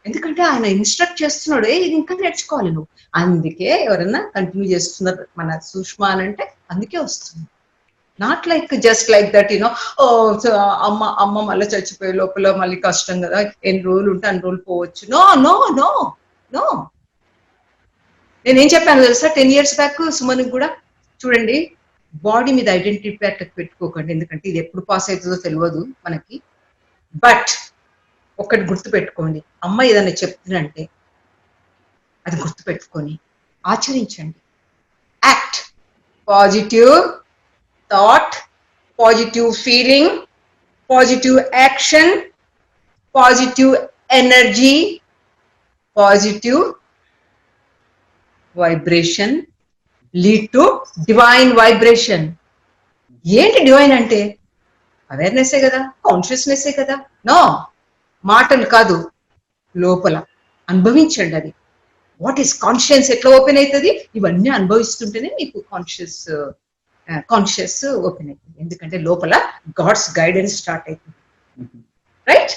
Speaker 2: ఎందుకంటే ఆయన ఇన్స్ట్రక్ట్ చేస్తున్నాడు, ఇది ఇంకా నేర్చుకోవాలి నువ్వు. అందుకే ఎవరన్నా కంటిన్యూ చేస్తున్నారు మన సూక్ష్మ అని అంటే అందుకే వస్తుంది. Not like just like that you know, అమ్మ మళ్ళీ చచ్చిపోయే లోపల మళ్ళీ కష్టం కదా, ఎన్ని రోజులు ఉంటే అన్ని రోజులు పోవచ్చు. నో నేనేం చెప్పాను తెలుసా 10 years బ్యాక్ సుమన్కి కూడా, చూడండి బాడీ మీద ఐడెంటిటీ పెట్టుకోకండి, ఎందుకంటే ఇది ఎప్పుడు పాస్ అవుతుందో తెలియదు మనకి. బట్ ఒకటి గుర్తు పెట్టుకోండి, అమ్మ ఏదైనా చెప్తుందంటే అది గుర్తు పెట్టుకొని ఆచరించండి. Act, positive thought, positive feeling, positive action, positive energy, positive vibration lead to divine vibration. ఏంటి డివైన్ అంటే అవేర్నెస్సే కదా, కాన్షియస్నెస్సే కదా. నో మాటలు కాదు, లోపల అనుభవించండి అది. వాట్ ఈస్ కాన్షియస్, ఎట్లా ఓపెన్ అవుతుంది, ఇవన్నీ అనుభవిస్తుంటేనే మీకు కాన్షియస్ ఓపెన్ అవుతుంది. ఎందుకంటే లోపల గాడ్స్ గైడెన్స్ స్టార్ట్ అవుతుంది, రైట్.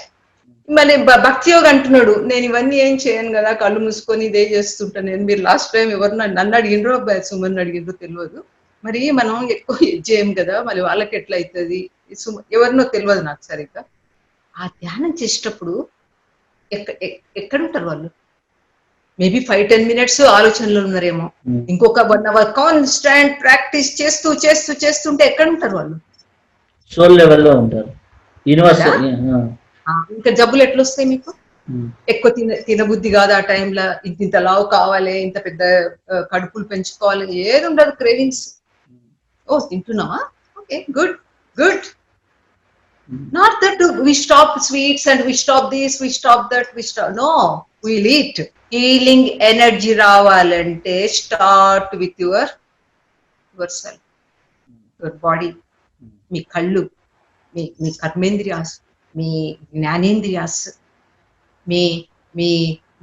Speaker 2: మళ్ళీ భక్తి యోగ అంటున్నాడు, నేను ఇవన్నీ ఏం చేయను కదా, కళ్ళు మూసుకొని ఇదే చేస్తుంటాను నేను. మీరు లాస్ట్ టైం ఎవరు నన్ను అడిగినరో సుమన్ అడిగినరో తెలియదు, మరి మనం ఎక్కువ చేయం కదా, మళ్ళీ వాళ్ళకి ఎట్లా అవుతుంది, ఎవరినో తెలియదు నాకు సరిగ్గా. ఆ ధ్యానం చేసేటప్పుడు ఎక్కడుంటారు వాళ్ళు, మేబీ 5-10 minutes ఆలోచనలు ఉన్నారేమో, ఇంకొక 1 hour కాన్స్టాంట్ ప్రాక్టీస్ చేస్తుంటే ఎక్కడ ఉంటారు వాళ్ళు,
Speaker 1: సోల్ లెవెల్లో ఉంటారు.
Speaker 2: ఇంకా జబ్బులు ఎట్లా వస్తాయి మీకు, ఎక్కువ తినబుద్ధి కాదు ఆ టైంలో, ఇంత లావు కావాలి, ఇంత పెద్ద కడుపులు పెంచుకోవాలి, ఏది ఉండదు, క్రేవింగ్స్. ఓ తింటున్నావా, okay good. Not that we stop sweets and we stop this, we stop that, no, we'll eat. Healing energy రావాలంటే start with yourself, your body, మీ కళ్ళు, మీ కర్మేంద్రియాస్, మీ జ్ఞానేంద్రియాస్, మీ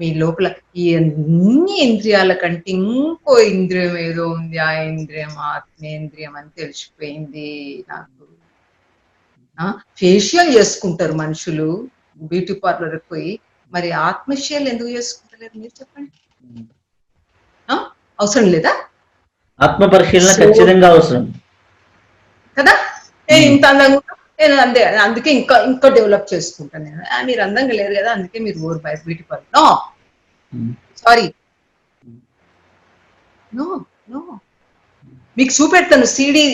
Speaker 2: మీ లోపల ఈ అన్ని ఇంద్రియాల కంటే ఇంకో ఇంద్రియం ఏదో ఉంది, ఆ ఇంద్రియం ఆత్మేంద్రియం అని తెలిసిపోయింది నాకు. ఫేషియల్ చేసుకుంటారు మనుషులు బ్యూటీ పార్లర్ పోయి, మరి ఆత్మశీల్ ఎందుకు చేసుకుంటలేరు మీరు చెప్పండి? అవసరం లేదా?
Speaker 1: ఆత్మ పరిశీలన ఖచ్చితంగా అవసరం
Speaker 2: కదా. నేను ఇంత అందంగా నేను అందుకే ఇంకా ఇంకా డెవలప్ చేసుకుంటాను నేను. మీరు అందంగా లేరు కదా అందుకే మీరు over by beauty parlour. No, sorry, no no. మీకు చూపెడతాను సిడి.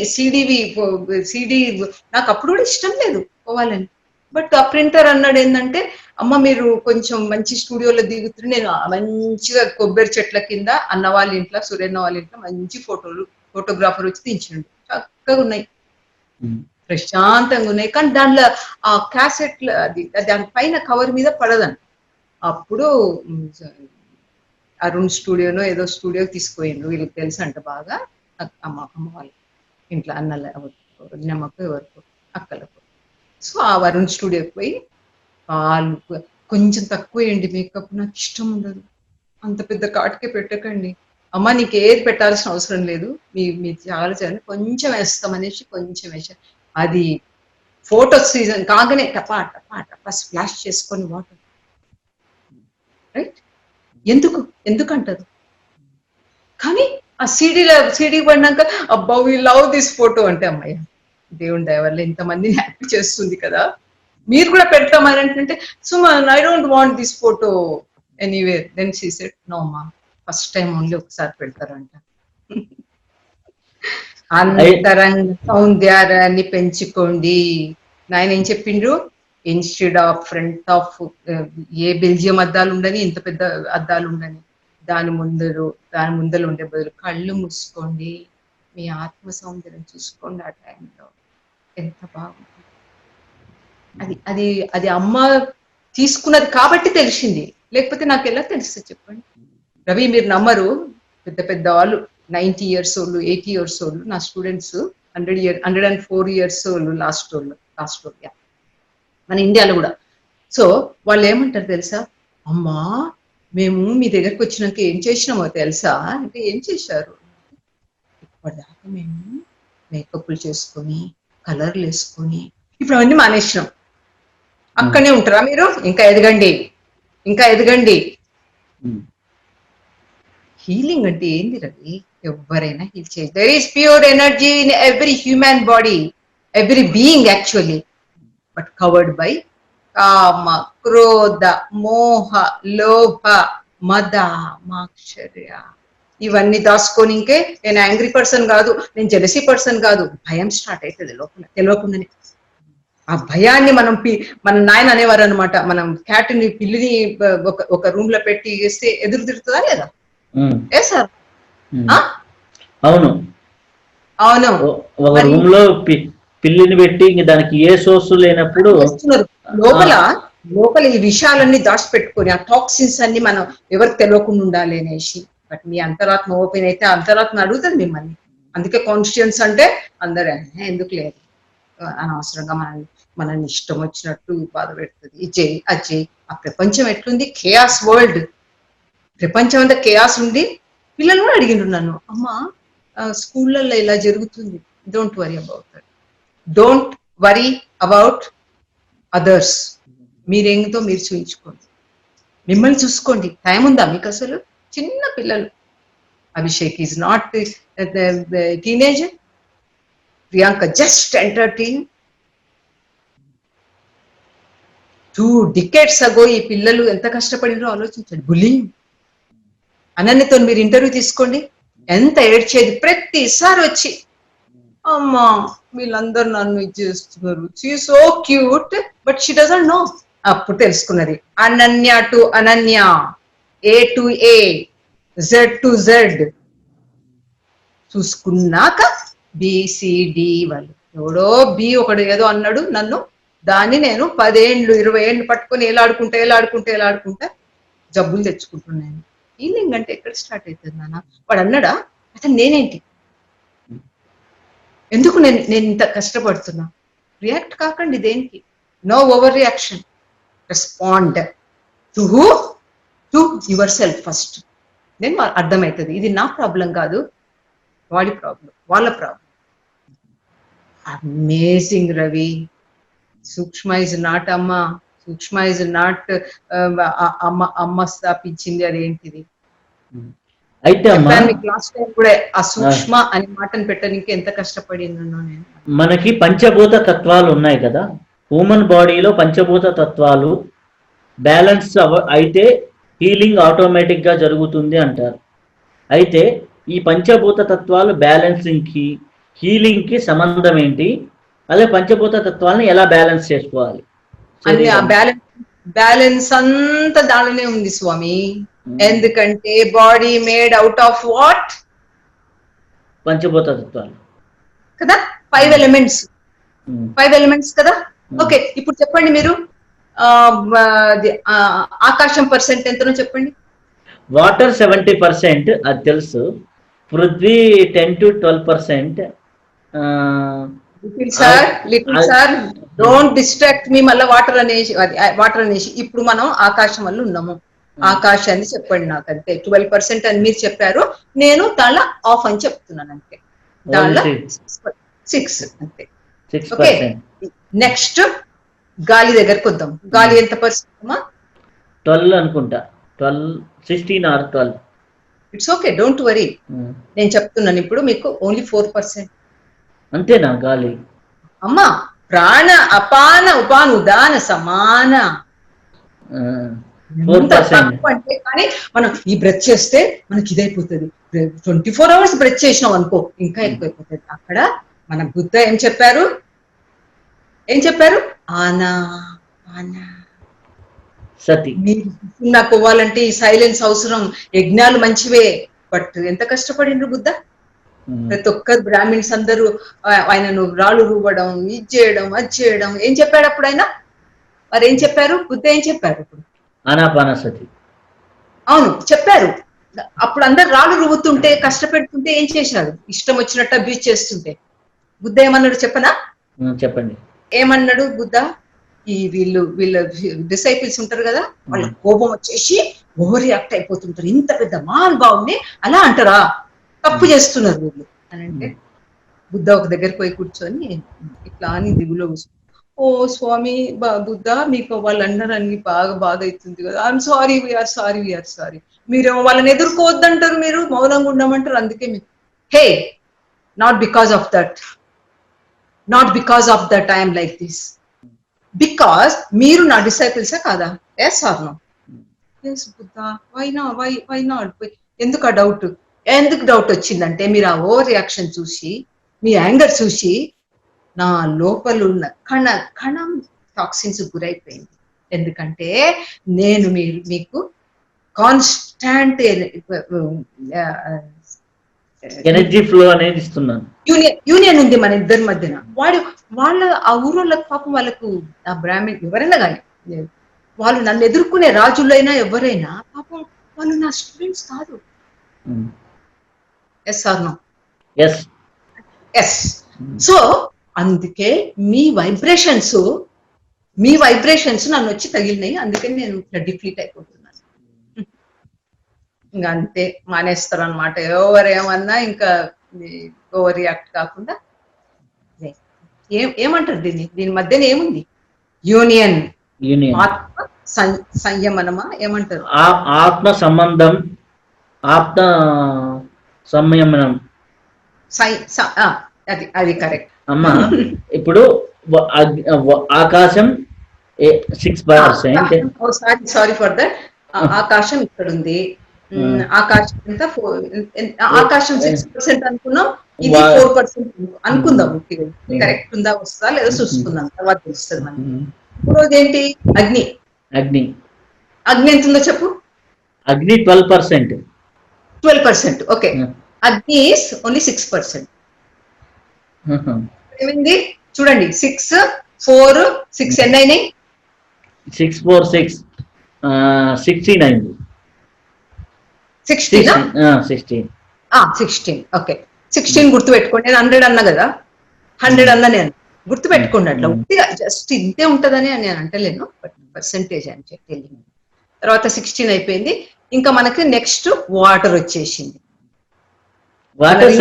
Speaker 2: నాకు అప్పుడు కూడా ఇష్టం లేదు పోవాలని. బట్ ఆ ప్రింటర్ అన్నాడు ఏంటంటే, అమ్మ మీరు కొంచెం మంచి స్టూడియోలో దిగుతుంటే నేను మంచిగా కొబ్బరి చెట్ల కింద అన్న వాళ్ళ ఇంట్లో, సురేన్న వాళ్ళ ఇంట్లో మంచి ఫోటోగ్రాఫర్ వచ్చి దించిండు. చక్కగా ఉన్నాయి, ప్రశాంతంగా ఉన్నాయి. కానీ దాంట్లో ఆ క్యాసెట్ దాని పైన కవర్ మీద పడదండి. అప్పుడు అరుణ్ స్టూడియోనో ఏదో స్టూడియో తీసుకుపోయిండు, వీళ్ళకి తెలుసు అంట బాగా, అమ్మ వాళ్ళు ఇంట్లో అన్నల వదినమ్మకు ఎవరికో అక్కలకు. సో ఆ వరుణ్ స్టూడియోకి పోయి వాళ్ళు కొంచెం తక్కువ వేయండి మేకప్, నాకు ఇష్టం ఉండదు, అంత పెద్ద కాటుకే పెట్టకండి అమ్మ, నీకు ఏది పెట్టాల్సిన అవసరం లేదు, మీ చాలా చేయాలి, కొంచెం వేస్తామనేసి కొంచెం వేసాను. అది ఫోటో సీజన్ కాగానే టపా టపా టపా స్ప్లాష్ చేసుకొని వాటర్. రైట్? ఎందుకు అంటారు? కానీ ఆ సీడీ పడినాక అబ్బా వి లవ్ దిస్ ఫోటో అంటే, అమ్మాయి దేవుని దయ వల్ల ఇంతమందిని హ్యాపీ చేస్తుంది కదా, మీరు కూడా పెడతామని అంటే, Suman I don't want this photo anywhere. Then she said no మా, ఫస్ట్ టైం ఓన్లీ ఒకసారి పెడతారంట. అంతరంగ సౌందర్యాన్ని పెంచుకోండి. నాయన ఏం చెప్పిండ్రు? Instead of front of a Belgium అద్దాలు ఉండని, ఇంత పెద్ద అద్దాలు ఉండని, దాని ముందర ఉండే బదులు కళ్ళు మూసుకోండి, మీ ఆత్మ సౌందర్యం చూసుకోండి. ఆ టైంలో ఎంత బాగుంది. అది అది అమ్మ తీసుకున్నది కాబట్టి తెలిసింది, లేకపోతే నాకు ఎలా తెలుస్తుంది చెప్పండి? రవి మీరు నమ్మరు, పెద్ద వాళ్ళు 90 years old 80 years old నా స్టూడెంట్స్, 104 years old లాస్ట్ వాళ్ళు మన ఇండియాలో కూడా. సో వాళ్ళు ఏమంటారు తెలుసా, అమ్మా మేము మీ దగ్గరకు వచ్చినాక ఏం చేసినామో తెలుసా అంటే, ఏం చేశారు? ఇప్పటిదాకా మేము మేకప్లు చేసుకొని కలర్లు వేసుకొని ఇప్పుడు అవన్నీ మానేసినాం. అక్కడనే ఉంటారా మీరు? ఇంకా ఎదగండి. హీలింగ్ అంటే ఏంది రవి? ఎవరైనా హీల్ చేయొచ్చు. There is pure energy in every human body, every being actually, but covered by kama, krodha, moha, లోభ, మద, మాక్షర్య. ఇవన్నీ దాచుకొని ఇంకే నేను యాంగ్రీ పర్సన్ కాదు, నేను జెలసీ పర్సన్ కాదు, భయం స్టార్ట్ అవుతుంది లోపల తెలియకుండానే. ఆ భయాన్ని మన నాయన అనేవారు అనమాట, మనం క్యాట్ని పిల్లిని ఒక రూమ్ లో పెట్టి వేస్తే ఎదురు తిరుగుతుందా లేదా? ఏ సార్?
Speaker 1: అవును, ఒక రూమ్ లో పిల్లిని పెట్టి దానికి ఏ సోర్స్ లేనప్పుడు
Speaker 2: లోపల ఈ విషయాలన్నీ దాచిపెట్టుకొని ఆ టాక్సిన్స్ అన్ని మనం ఎవరికి తెలియకుండా ఉండాలి అనేసి. బట్ మీ అంతరాత్మ ఓపెన్ అయితే అంతరాత్మ అడుగుతుంది మిమ్మల్ని. అందుకే కాన్షియన్స్ అంటే అందరూ ఎందుకు లేదు, అనవసరంగా మనల్ని ఇష్టం వచ్చినట్టు బాధ పెడుతుంది, ఇది చేయి. ఆ ప్రపంచం ఎట్లుంది? కేయాస్ వరల్డ్, ప్రపంచం అంతా కేయాస్ ఉంది. పిల్లలు కూడా అడిగిండ్రు నన్ను, అమ్మా స్కూళ్ళల్లో ఇలా జరుగుతుంది, డోంట్ వరీ అబౌట్ అదర్స్, మీరేంతో మీరు చూయించుకోండి, మిమ్మల్ని చూసుకోండి. టైం ఉందా మీకు అసలు? చిన్న పిల్లలు, Abhishek is not teenager, Priyanka just enter teen. 2 decades ago ఈ పిల్లలు ఎంత కష్టపడినో ఆలోచించండి. బుల్లింగ్. అనన్యతో మీరు ఇంటర్వ్యూ తీసుకోండి, ఎంత ఏడ్చేది ప్రతిసారి వచ్చి, అమ్మా వీళ్ళందరూ నన్ను ఇది చేస్తున్నారు, she so cute but she doesn't know. అప్పుడు తెలుసుకున్నది Ananya to Ananya, A to A, Z to Z చూసుకున్నాక BCD వాళ్ళు. ఎవడో బి ఒకడు ఏదో అన్నాడు నన్ను, దాన్ని నేను 10 ఏళ్ళు 20 ఏళ్ళు పట్టుకొని ఏలాడుకుంటా జబ్బులు తెచ్చుకుంటున్నాను. హీలింగ్ అంటే ఎక్కడ స్టార్ట్ అవుతుంది నాన్న? వాడు అన్నాడా? అతను నేనేంటి, ఎందుకు నేను ఇంత కష్టపడుతున్నా? రియాక్ట్ కాకండి దేనికి, no over reaction, respond to who? To yourself first. Then అర్థమవుతుంది ఇది నా ప్రాబ్లం కాదు, వాడి ప్రాబ్లం, వాళ్ళ ప్రాబ్లం. అమేజింగ్ రవి. సూక్ష్మ ఇస్ నాట్ అమ్మ, సూక్ష్మ ఇస్ నాట్ అమ్మ స్థాపించింది. అదేంటిది
Speaker 1: అయితే
Speaker 2: క్లాస్ టైం కూడా ఆ సూక్ష్మ అనే మాటను పెట్టడానికి ఎంత కష్టపడినాను నేను.
Speaker 1: మనకి పంచభూత తత్వాలు ఉన్నాయి కదా, హ్యూమన్ బాడీలో పంచభూత తత్వాలు బ్యాలెన్స్ అయితే హీలింగ్ ఆటోమేటిక్ గా జరుగుతుంది అంటారు. అయితే ఈ పంచభూత తత్వాలు బ్యాలెన్సింగ్ కి హీలింగ్ కి సంబంధం ఏంటి? అదే పంచభూత తత్వాలను ఎలా బ్యాలెన్స్ చేసుకోవాలి?
Speaker 2: బ్యాలెన్స్ అంతా దానిలోనే ఉంది స్వామి. ఎందుకంటే body made out of what?
Speaker 1: పంచభూత తత్వాలు
Speaker 2: కదా, 5 ఎలిమెంట్స్. 5 ఎలిమెంట్స్ కదా. ఓకే, ఇప్పుడు చెప్పండి మీరు ఆకాశం పర్సెంట్ ఎంతనో చెప్పండి.
Speaker 1: వాటర్ 70%, అది తెలుసు. పృథ్వీ 10 to 12%.
Speaker 2: Little sir don't distract me. మళ్ళీ వాటర్ అనేసి ఇప్పుడు మనం ఆకాశం వల్ల ఉన్నాము. ఆకాశాన్ని చెప్పండి నాకు, అంతే. 12% అని మీరు చెప్పారు, నేను దానిలో ఆఫ్ అని చెప్తున్నాను, అంతే. దానిలో 6 అంతే. ఓకే, నెక్స్ట్ గాలి దగ్గరకు వద్దాం. గాలి ఎంత పర్సెంట్ అమ్మా?
Speaker 1: 12 అనుకుంటా. 12, 16 or 12.
Speaker 2: It's okay, don't worry. నేను చెప్తున్నాను ఇప్పుడు మీకు ఓన్లీ 4%.
Speaker 1: అంతేనా గాలి?
Speaker 2: అమ్మా, ప్రాణ అపాన ఉపాన ఉదాన సమాన. అంటే కానీ మనం ఈ బ్రెత్ చేస్తే మనకి ఇదైపోతుంది. 24 hours బ్రెత్ చేసినాం అనుకో, ఇంకా ఎక్కువైపోతుంది. అక్కడ మన బుద్ధ ఏం చెప్పారు? ఆనా ఆనా
Speaker 1: సతి.
Speaker 2: మీరు నాకు పోవాలంటే ఈ సైలెన్స్ అవసరం. యజ్ఞాలు మంచివే, బట్ ఎంత కష్టపడిండ్రు బుద్ధ. ప్రతి ఒక్క బ్రాహ్మిన్స్ అందరూ ఆయనను రాళ్ళు రువ్వడం, ఇది చేయడం, అది చేయడం. ఏం చెప్పాడు అప్పుడు ఆయన? మరి ఏం చెప్పారు? బుద్ధ ఏం చెప్పారు? ఇప్పుడు
Speaker 1: ఆనాపానసతి.
Speaker 2: అవును చెప్పారు. అప్పుడు అందరు రాళ్ళు రువ్వుతుంటే, కష్టపెడుతుంటే ఏం చేశారు? ఇష్టం వచ్చినట్టు అబ్యూజ్ చేస్తుంటే బుద్ధ ఏమన్నాడు చెప్పనా?
Speaker 1: చెప్పండి.
Speaker 2: ఏమన్నాడు బుద్ధ? వీళ్ళ డిసైపుల్స్ ఉంటారు కదా, వాళ్ళ కోపం వచ్చేసి ఓవర్ రియాక్ట్ అయిపోతుంటారు. ఇంత పెద్ద మహానుభావుని అలా అంటారా? తప్పు చేస్తున్నారు వీళ్ళు అని అంటే, బుద్ధ ఒక దగ్గరికి పోయి కూర్చొని ఇట్లా అని దిగులో కూర్చొని, ఓ స్వామి బుద్ధ, మీకు వాళ్ళు అన్నారు అన్ని బాగా అవుతుంది కదా, ఐఎమ్ సారీ, వీఆర్ సారీ. మీరేమో వాళ్ళని ఎదుర్కోవద్దంటారు, మీరు మౌనంగా ఉండమంటారు. అందుకే మీరు hey, not because of that I'm like this. Because మీరు నా డిసైపుల్సా కాదా? Yes or no? Yes Buddha. Why not? ఎందుకు డౌట్ వచ్చిందంటే, మీరు ఆ ఓవర్ రియాక్షన్ చూసి, మీ యాంగర్ చూసి నా లోపల ఉన్న కణం టాక్సిన్స్ గురైపోయింది. ఎందుకంటే నేను మీకు కాన్స్టాంట్
Speaker 1: ఎనర్జీ ఫ్లో అనేది ఇస్తున్నాను.
Speaker 2: యూనియన్ ఉంది మన ఇద్దరి మధ్యన. వాళ్ళ ఆ ఊరోళ్ళకి పాపం, వాళ్ళకు ఆ బ్రాహ్మణ్ ఎవరైనా కానీ, వాళ్ళు నన్ను ఎదుర్కొనే రాజులైనా ఎవరైనా పాపం వాళ్ళు నా స్టూడెంట్స్ కాదు. Yes or no? Yes. So అందుకే మీ వైబ్రేషన్స్ నన్ను వచ్చి తగిలినాయి. అందుకని నేను ఇట్లా డిఫ్లీట్ అయిపోతున్నాను. ఇంకా అంతే, మానేస్తారు అనమాట. ఎవరేమన్నా ఇంకా ఓవర్ రియాక్ట్ కాకుండా. ఏమంటారు దీని మధ్యన ఏముంది? యూనియన్, ఆత్మ సంయమనమా ఏమంటారు?
Speaker 1: ఆత్మ సంబంధం, ఆత్మ సంయమనం.
Speaker 2: అది కరెక్ట్
Speaker 1: అమ్మా. ఇప్పుడు ఆకాశం 6%.
Speaker 2: Sorry for that. ఆకాశం ఇక్కడ ఉంది. ఆకాశం ఎంత? ఆకాశం 6% అనుకున్నాం, ఇది 4% అనుకుందాం. కరెక్ట్ ఉందా వస్తుందా లేదా చూసుకుందాం, తర్వాత తెలుస్తుంది మనకి. ఇప్పుడు ఏంటి? అగ్ని ఎంత ఉందో చెప్పు.
Speaker 1: అగ్ని 12%.
Speaker 2: 12%. ఓకే, అగ్ని ఈస్ ఓన్లీ 6%. ఏమైంది చూడండి. 6, 4, 6 ఎన్ని అయినాయి?
Speaker 1: 6, 4, 6, 16 అయింది. 16.
Speaker 2: ఓకే, 16 గుర్తు పెట్టుకోండి. నేను 100 అన్నా కదా, 100 అన్నా నేను గుర్తు పెట్టుకోండి. అట్లా జస్ట్ ఇంతే ఉంటదని నేను అంటలేను, బట్ పర్సెంటేజ్ అని చెప్పి తర్వాత 16 అయిపోయింది. ఇంకా మనకి నెక్స్ట్ వాటర్ వచ్చేసింది.
Speaker 1: వాటర్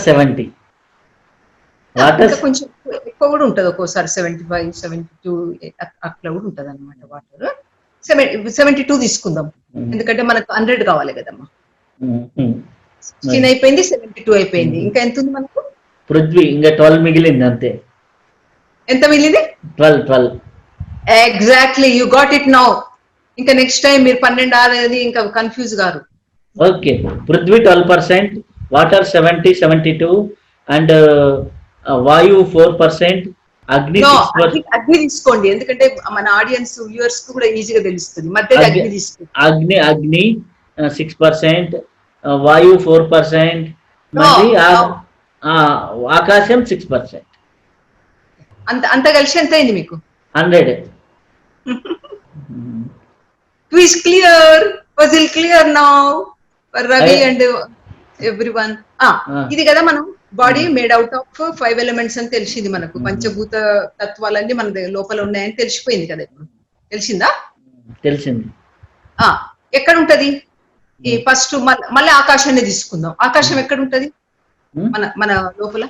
Speaker 1: 70
Speaker 2: ఇంకా కొంచెం ఎక్కువ కూడా ఉంటుంది, ఒక్కోసారి 75, 72 అట్లా కూడా ఉంటది అనమాట వాటర్. 72 తీసుకుందాం, ఎందుకంటే మనకు 100 కావాలి కదమ్మా. 16 అయిపోయింది, 72 అయిపోయింది, ఇంకా ఎంత ఉంది మనకు?
Speaker 1: పృథ్వీ ఇంకా 12 మిగిలింది అంతే.
Speaker 2: ఎంత మిగిలింది?
Speaker 1: 12.
Speaker 2: Exactly, you got it now. ఇంకా నెక్స్ట్ టైం మీరు 12 అనేది ఇంకా కన్ఫ్యూజ్ గారు.
Speaker 1: ఓకే, పృథ్వీ 12%, వాటర్ 72 అండ్ వాయు 4%, అగ్ని 6%.
Speaker 2: అగ్ని తీసుకోండి, ఎందుకంటే మన ఆడియన్స్ వ్యూవర్స్ కు కూడా ఈజీగా తెలుస్తుంది. మధ్యలో అగ్ని తీసుకోండి.
Speaker 1: అగ్ని 6%, వాయు 4%, మరి ఆకాశం 6%.
Speaker 2: అంత కలిసి ఎంత అయింది మీకు?
Speaker 1: 100.
Speaker 2: Quiz clear, puzzle clear now for Ravi and everyone. ఇది కదా మనం body made out of 5 elements అని తెలిసింది మనకు. పంచభూత తత్వాలన్నీ మన లోపల ఉన్నాయని తెలిసిపోయింది కదా. ఇప్పుడు తెలిసిందా?
Speaker 1: తెలిసింది.
Speaker 2: ఎక్కడ ఉంటది ఈ ఫస్ట్? మళ్ళీ ఆకాశాన్ని తీసుకుందాం. ఆకాశం ఎక్కడ ఉంటది మన లోపల?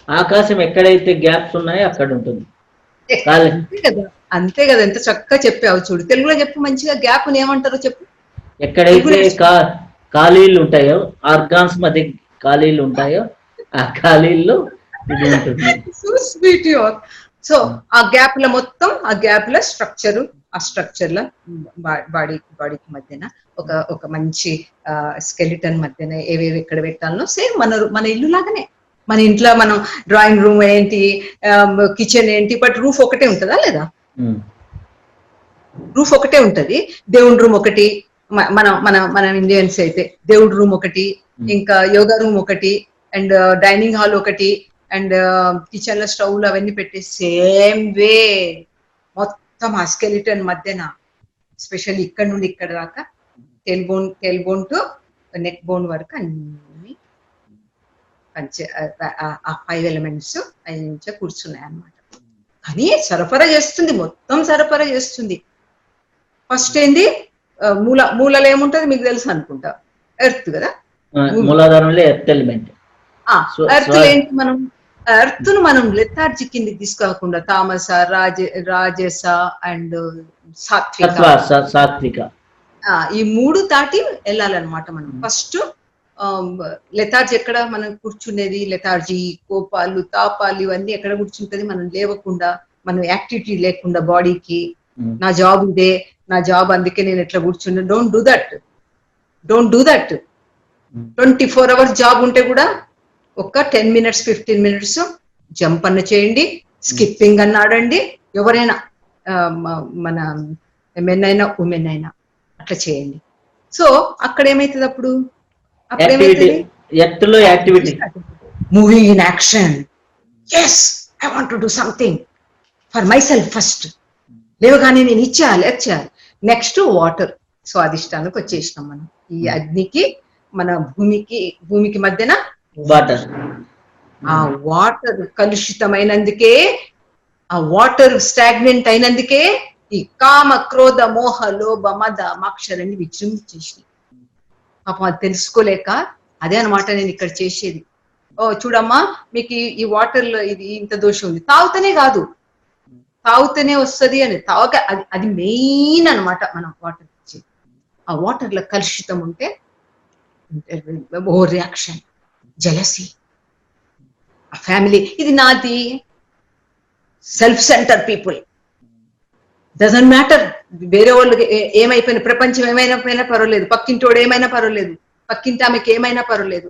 Speaker 1: ఆకాశం ఎక్కడైతే గ్యాప్స్ ఉన్నాయో అక్కడ ఉంటుంది.
Speaker 2: అంతే కదా, ఎంత చక్కగా చెప్పావు చూడు. తెలుగులో చెప్పు మంచిగా. గ్యాప్ ఏమంటారో చెప్పు.
Speaker 1: ఎక్కడైతే ఖాళీలు ఉంటాయో, ఆర్గాన్స్ మధ్య ఖాళీలు ఉంటాయో ఆ ఖాళీల్లో ఇది ఉంటుంది.
Speaker 2: సో ఆ గ్యాప్ లో మొత్తం, ఆ గ్యాప్ లో స్ట్రక్చర్, ఆ స్ట్రక్చర్ లో బాడీకి మధ్యన ఒక మంచి స్కెలిటన్ మధ్యన ఏవేవి ఎక్కడ పెట్టాలనో సేమ్ మన ఇల్లు లాగానే. మన ఇంట్లో మనం డ్రాయింగ్ రూమ్ ఏంటి, కిచెన్ ఏంటి, బట్ రూఫ్ ఒకటే ఉంటుందా లేదా? రూఫ్ ఒకటే ఉంటది. దేవుడి రూమ్ ఒకటి, మన ఇండియన్స్ అయితే దేవుడి రూమ్ ఒకటి, ఇంకా యోగా రూమ్ ఒకటి, అండ్ డైనింగ్ హాల్ ఒకటి, అండ్ కిచెన్ లో స్టవ్లు అవన్నీ పెట్టి సేమ్ వే మొత్తం ఆ స్కెలిటన్ మధ్యన, స్పెషల్లీ ఇక్కడ నుండి ఇక్కడ దాకా tell bone to neck bone వరకు అన్ని ఆ 5 ఎలిమెంట్స్ అవి కూర్చున్నాయి అన్నమాట. కానీ సరఫరా చేస్తుంది, మొత్తం సరఫరా చేస్తుంది. ఫస్ట్ ఏంది? మూలలో ఏముంటది మీకు తెలుసు అనుకుంటా, ఎర్త్ కదా.
Speaker 1: మూలాధారంలో ఎర్త్ ఎలిమెంట్.
Speaker 2: ఎర్త్ ఏంటి? ఎర్త్ ను మనం లెథార్జీ కిందకి తీసుకోకుండా తామస, రాజస అండ్ సాత్విక, ఈ 3 దాటి వెళ్ళాలన్నమాట మనం. ఫస్ట్ లెథార్జీ ఎక్కడ మనం కూర్చునేది? లెథార్జీ, కోపాలు, తాపాలు ఇవన్నీ ఎక్కడ కూర్చుంటది? మనం లేవకుండా, మనం యాక్టివిటీ లేకుండా బాడీకి. నా జాబ్ ఇదే, నా జాబ్ అందుకే నేను ఎట్లా కూర్చున్నా. Don't do that. 24 hours job ఉంటే కూడా ఒక 10 minutes 15 minutes జంప్ అన్న చేయండి, స్కిప్పింగ్ అన్న ఆడండి. ఎవరైనా మన మెన్ అయినా ఉమెన్ అయినా అట్లా చేయండి. సో అక్కడ ఏమైతుంది? అప్పుడు moving in action. Yes, I want to do something for myself first. లేవగానే నేను ఇచ్చేయాలి. Next water. సో అధిష్టానికి వచ్చేసినాం మనం. ఈ అగ్నికి, మన భూమికి మధ్యన
Speaker 1: వాటర్.
Speaker 2: ఆ వాటర్ కలుషితమైనందుకే, ఆ వాటర్ స్టాగ్నెంట్ అయినందుకే ఈ కామ, క్రోధ, మోహ, లోభ, మద, మాక్షరాన్ని విజృంభించేసి పాపం అది తెలుసుకోలేక, అదే అనమాట నేను ఇక్కడ చేసేది. చూడమ్మా, మీకు ఈ వాటర్ లో ఇది ఇంత దోషం ఉంది, తాగుతూనే కాదు, తాగుతూనే వస్తుంది అని తాగ, అది మెయిన్ అనమాట. మనం వాటర్ ఇచ్చేది, ఆ వాటర్ లో కలుషితం ఉంటే ఓవర్ రియాక్షన్, జెలసీ, ఫ్యామిలీ, ఇది నాది, self centre people. Doesn't matter వేరే వాళ్ళకి ఏమైపోయినా, ప్రపంచం ఏమైనా పర్వాలేదు, పక్కింటోడు ఏమైనా పర్వాలేదు, పక్కింటి ఆమెకి ఏమైనా పర్వాలేదు,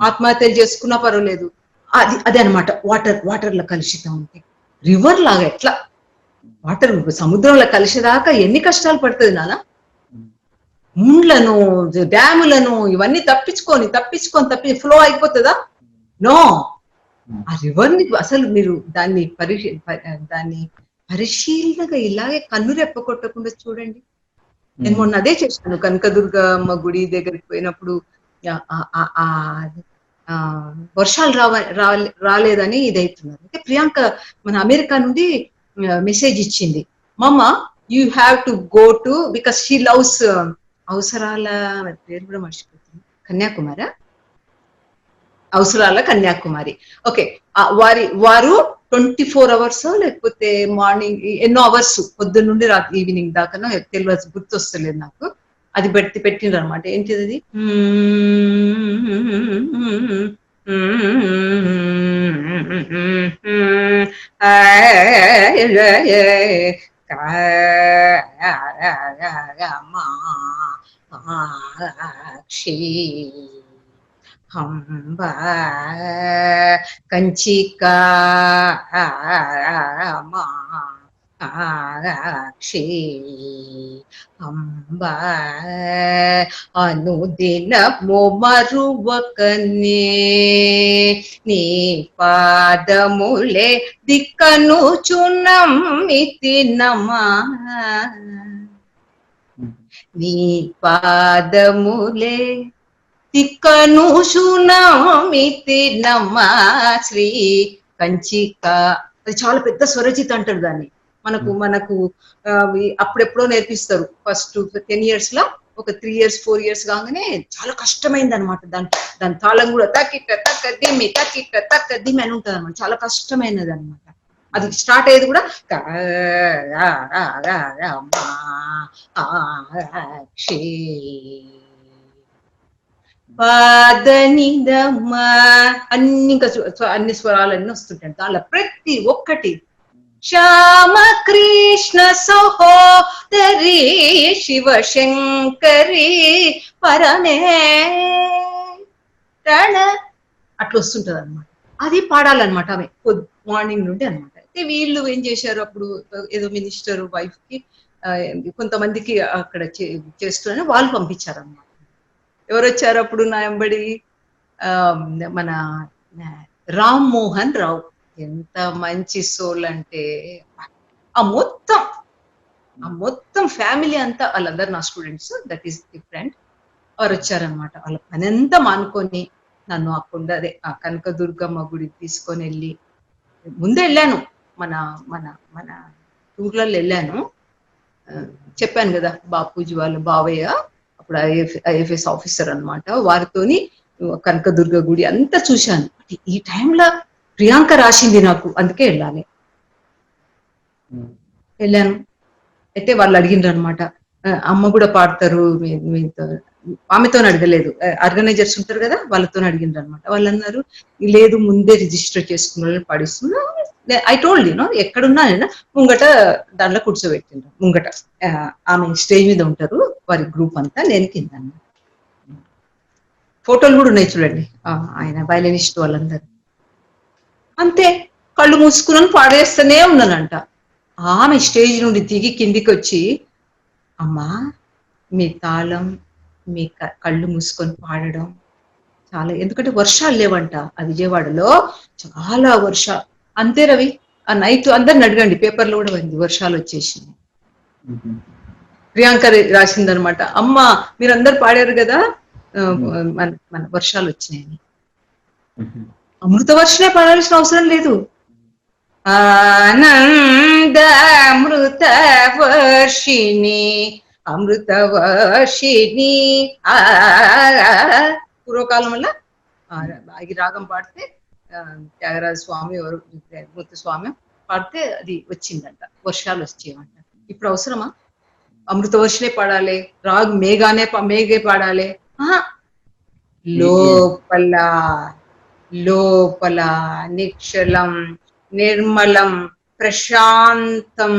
Speaker 2: ఆత్మహత్యలు చేసుకున్నా పర్వాలేదు. అది అనమాట వాటర్ లో కలుషితం ఉంటే. రివర్ లాగా ఎట్లా వాటర్ సముద్రంలో కలిసేదాకా ఎన్ని కష్టాలు పడుతుంది నాన్న. ముండ్లను, డ్యాములను ఇవన్నీ తప్పించుకొని ఫ్లో అయిపోతుందా? నో. ఆ రివర్ ని అసలు మీరు దాన్ని పరిశీలనగా ఇలాగే కన్ను రెప్ప కొట్టకుండా చూడండి. నేను మొన్న అదే చేశాను. కనకదుర్గమ్మ గుడి దగ్గరికి పోయినప్పుడు వర్షాలు రాలేదని ఇదవుతున్నారు. అయితే ప్రియాంక మన అమెరికా నుండి మెసేజ్ ఇచ్చింది, మమ్మ you have to go to because she loves అవసరాల పేరు కూడా మర్చిపోతుంది, కన్యాకుమారి, అవసరాల కన్యాకుమారి. ఓకే, వారు 24 hours లేకపోతే మార్నింగ్ ఎన్నో అవర్స్ పొద్దున్న నుండి రాత్రి ఈవినింగ్ దాకా తెలియదు, గుర్తొస్తలేదు నాకు. అది పెట్టిండ్రు అనమాట. ఏంటిది అది? హంబ కంచికా మాక్షి అంబ అనుదినము మరువకనే నీ పాదములే దిక్కను చునమ్మితి నమా, నీ పాదములే దిక్కను సునామితి నమా శ్రీ కంచిక. అది చాలా పెద్ద స్వరచిత అంటారు దాన్ని. మనకు అప్పుడెప్పుడో నేర్పిస్తారు. ఫస్ట్ 10 years లో ఒక 3 years 4 years కాగానే చాలా కష్టమైంది అనమాట. దాని తాళం కూడా తక్కిట తక్క దిమ్మి అని ఉంటది అనమాట. చాలా కష్టమైనది అనమాట. అది స్టార్ట్ అయ్యేది కూడా పాదనిదమ్మా అన్ని ఇంకా అన్ని స్వరాలన్నీ వస్తుంటాయి దానిలో. ప్రతి ఒక్కటి శ్యామ కృష్ణ సహోదరి శివశంకరి పరమే అట్లా వస్తుంటది అనమాట. అది పాడాలన్నమాట ఆమె మార్నింగ్ నుండి అనమాట. అయితే వీళ్ళు ఏం చేశారు, అప్పుడు ఏదో మినిస్టర్ వైఫ్ కి కొంతమందికి అక్కడ చేస్తున్న వాళ్ళు పంపించారు అనమాట. ఎవరు వచ్చారు అప్పుడు నా ఎంబడి? మన రామ్ మోహన్ రావు. ఎంత మంచి సోల్ అంటే, ఆ మొత్తం ఫ్యామిలీ అంతా, వాళ్ళందరూ నా స్టూడెంట్స్, దట్ ఈస్ డిఫరెంట్. వారు వచ్చారనమాట. వాళ్ళ పని అంతా మానుకొని నన్ను ఆ కనకదుర్గమ్మ గుడికి తీసుకొని వెళ్ళి, ముందే వెళ్ళాను, మన మన మన టూర్లలో వెళ్ళాను. చెప్పాను కదా, బాపూజీ వాళ్ళ బావయ్య అప్పుడు ఐఎఫ్ఎస్ ఆఫీసర్ అనమాట. వారితోని కనకదుర్గ గుడి అంతా చూశాను. ఈ టైంలో ప్రియాంక రాసింది నాకు, అందుకే వెళ్ళాను. అయితే వాళ్ళు అడిగిండ్రు అనమాట, అమ్మ కూడా పాడతారు మీతో, ఆమెతో అడగలేదు, ఆర్గనైజర్స్ ఉంటారు కదా, వాళ్ళతో అడిగిండ్రు అనమాట. వాళ్ళు అన్నారు, లేదు ముందే రిజిస్టర్ చేసుకున్న వాళ్ళని పాడిస్తున్నా. ఐ టోల్డ్ ఎక్కడున్నా నేను ముంగట దాంట్లో కూర్చోబెట్టిండ్రు. ముంగట ఆమె స్టేజ్ మీద ఉంటారు, వారి గ్రూప్ అంతా, నేను కింద. ఫోటోలు కూడా ఉన్నాయి చూడండి, ఆయన వైలనిస్ట్ వాళ్ళందరూ. అంతే, కళ్ళు మూసుకున్నాను, పాడేస్తూనే ఉన్నానంట. ఆమె స్టేజ్ నుండి దిగి కిందికి వచ్చి, అమ్మా మీ తాళం, మీ కళ్ళు మూసుకొని పాడడం చాలా, ఎందుకంటే వర్షాలు లేవంట ఆ విజయవాడలో, చాలా వర్షాలు. అంతే రవి, ఆ నైట్ అందరిని అడగండి, పేపర్లో కూడా ఉంది, వర్షాలు వచ్చేసింది. ప్రియాంక రాసిందనమాట, అమ్మ మీరందరు పాడారు కదా, మన వర్షాలు వచ్చినాయని. అమృత వర్షనే పాడాల్సిన అవసరం లేదు. ఆనంద అమృత వర్షిణి అమృత వర్షిణి. పూర్వకాలం వల్ల ఈ రాగం పాడితే త్యాగరాజ స్వామి ఎవరు మూర్తి స్వామి పాడితే అది వచ్చిందంట, వర్షాలు వచ్చేవంట. ఇప్పుడు అవసరమా అమృత వర్షనే పాడాలి, రాగ్ మేఘే పాడాలి? లోపల నిక్షలం నిర్మలం ప్రశాంతం,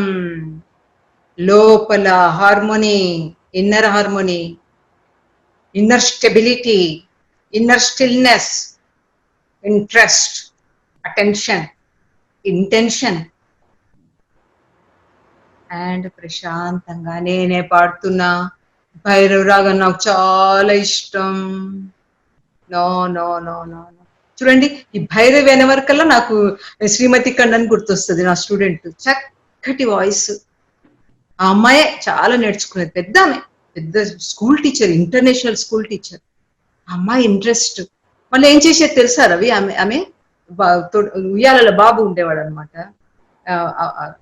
Speaker 2: లోపల harmony, inner harmony, inner stability, inner stillness, interest, attention, intention and ప్రశాంతంగా నేనే పాడుతున్నా. భైరవ రాగం నాకు చాలా ఇష్టం. No no no no no చూడండి, ఈ భైరవి అనే వరకల్లా నాకు శ్రీమతి కండన్ గుర్తొస్తుంది, నా స్టూడెంట్. చక్కటి వాయిస్. ఆ అమ్మాయి చాలా నేర్చుకునేది, పెద్ద school teacher, international school teacher. ఆ అమ్మాయి ఇంట్రెస్ట్. మళ్ళీ ఏం చేసేది తెలుసా రవి, ఆమె ఉయ్యాలలో బాబు ఉండేవాడు అనమాట,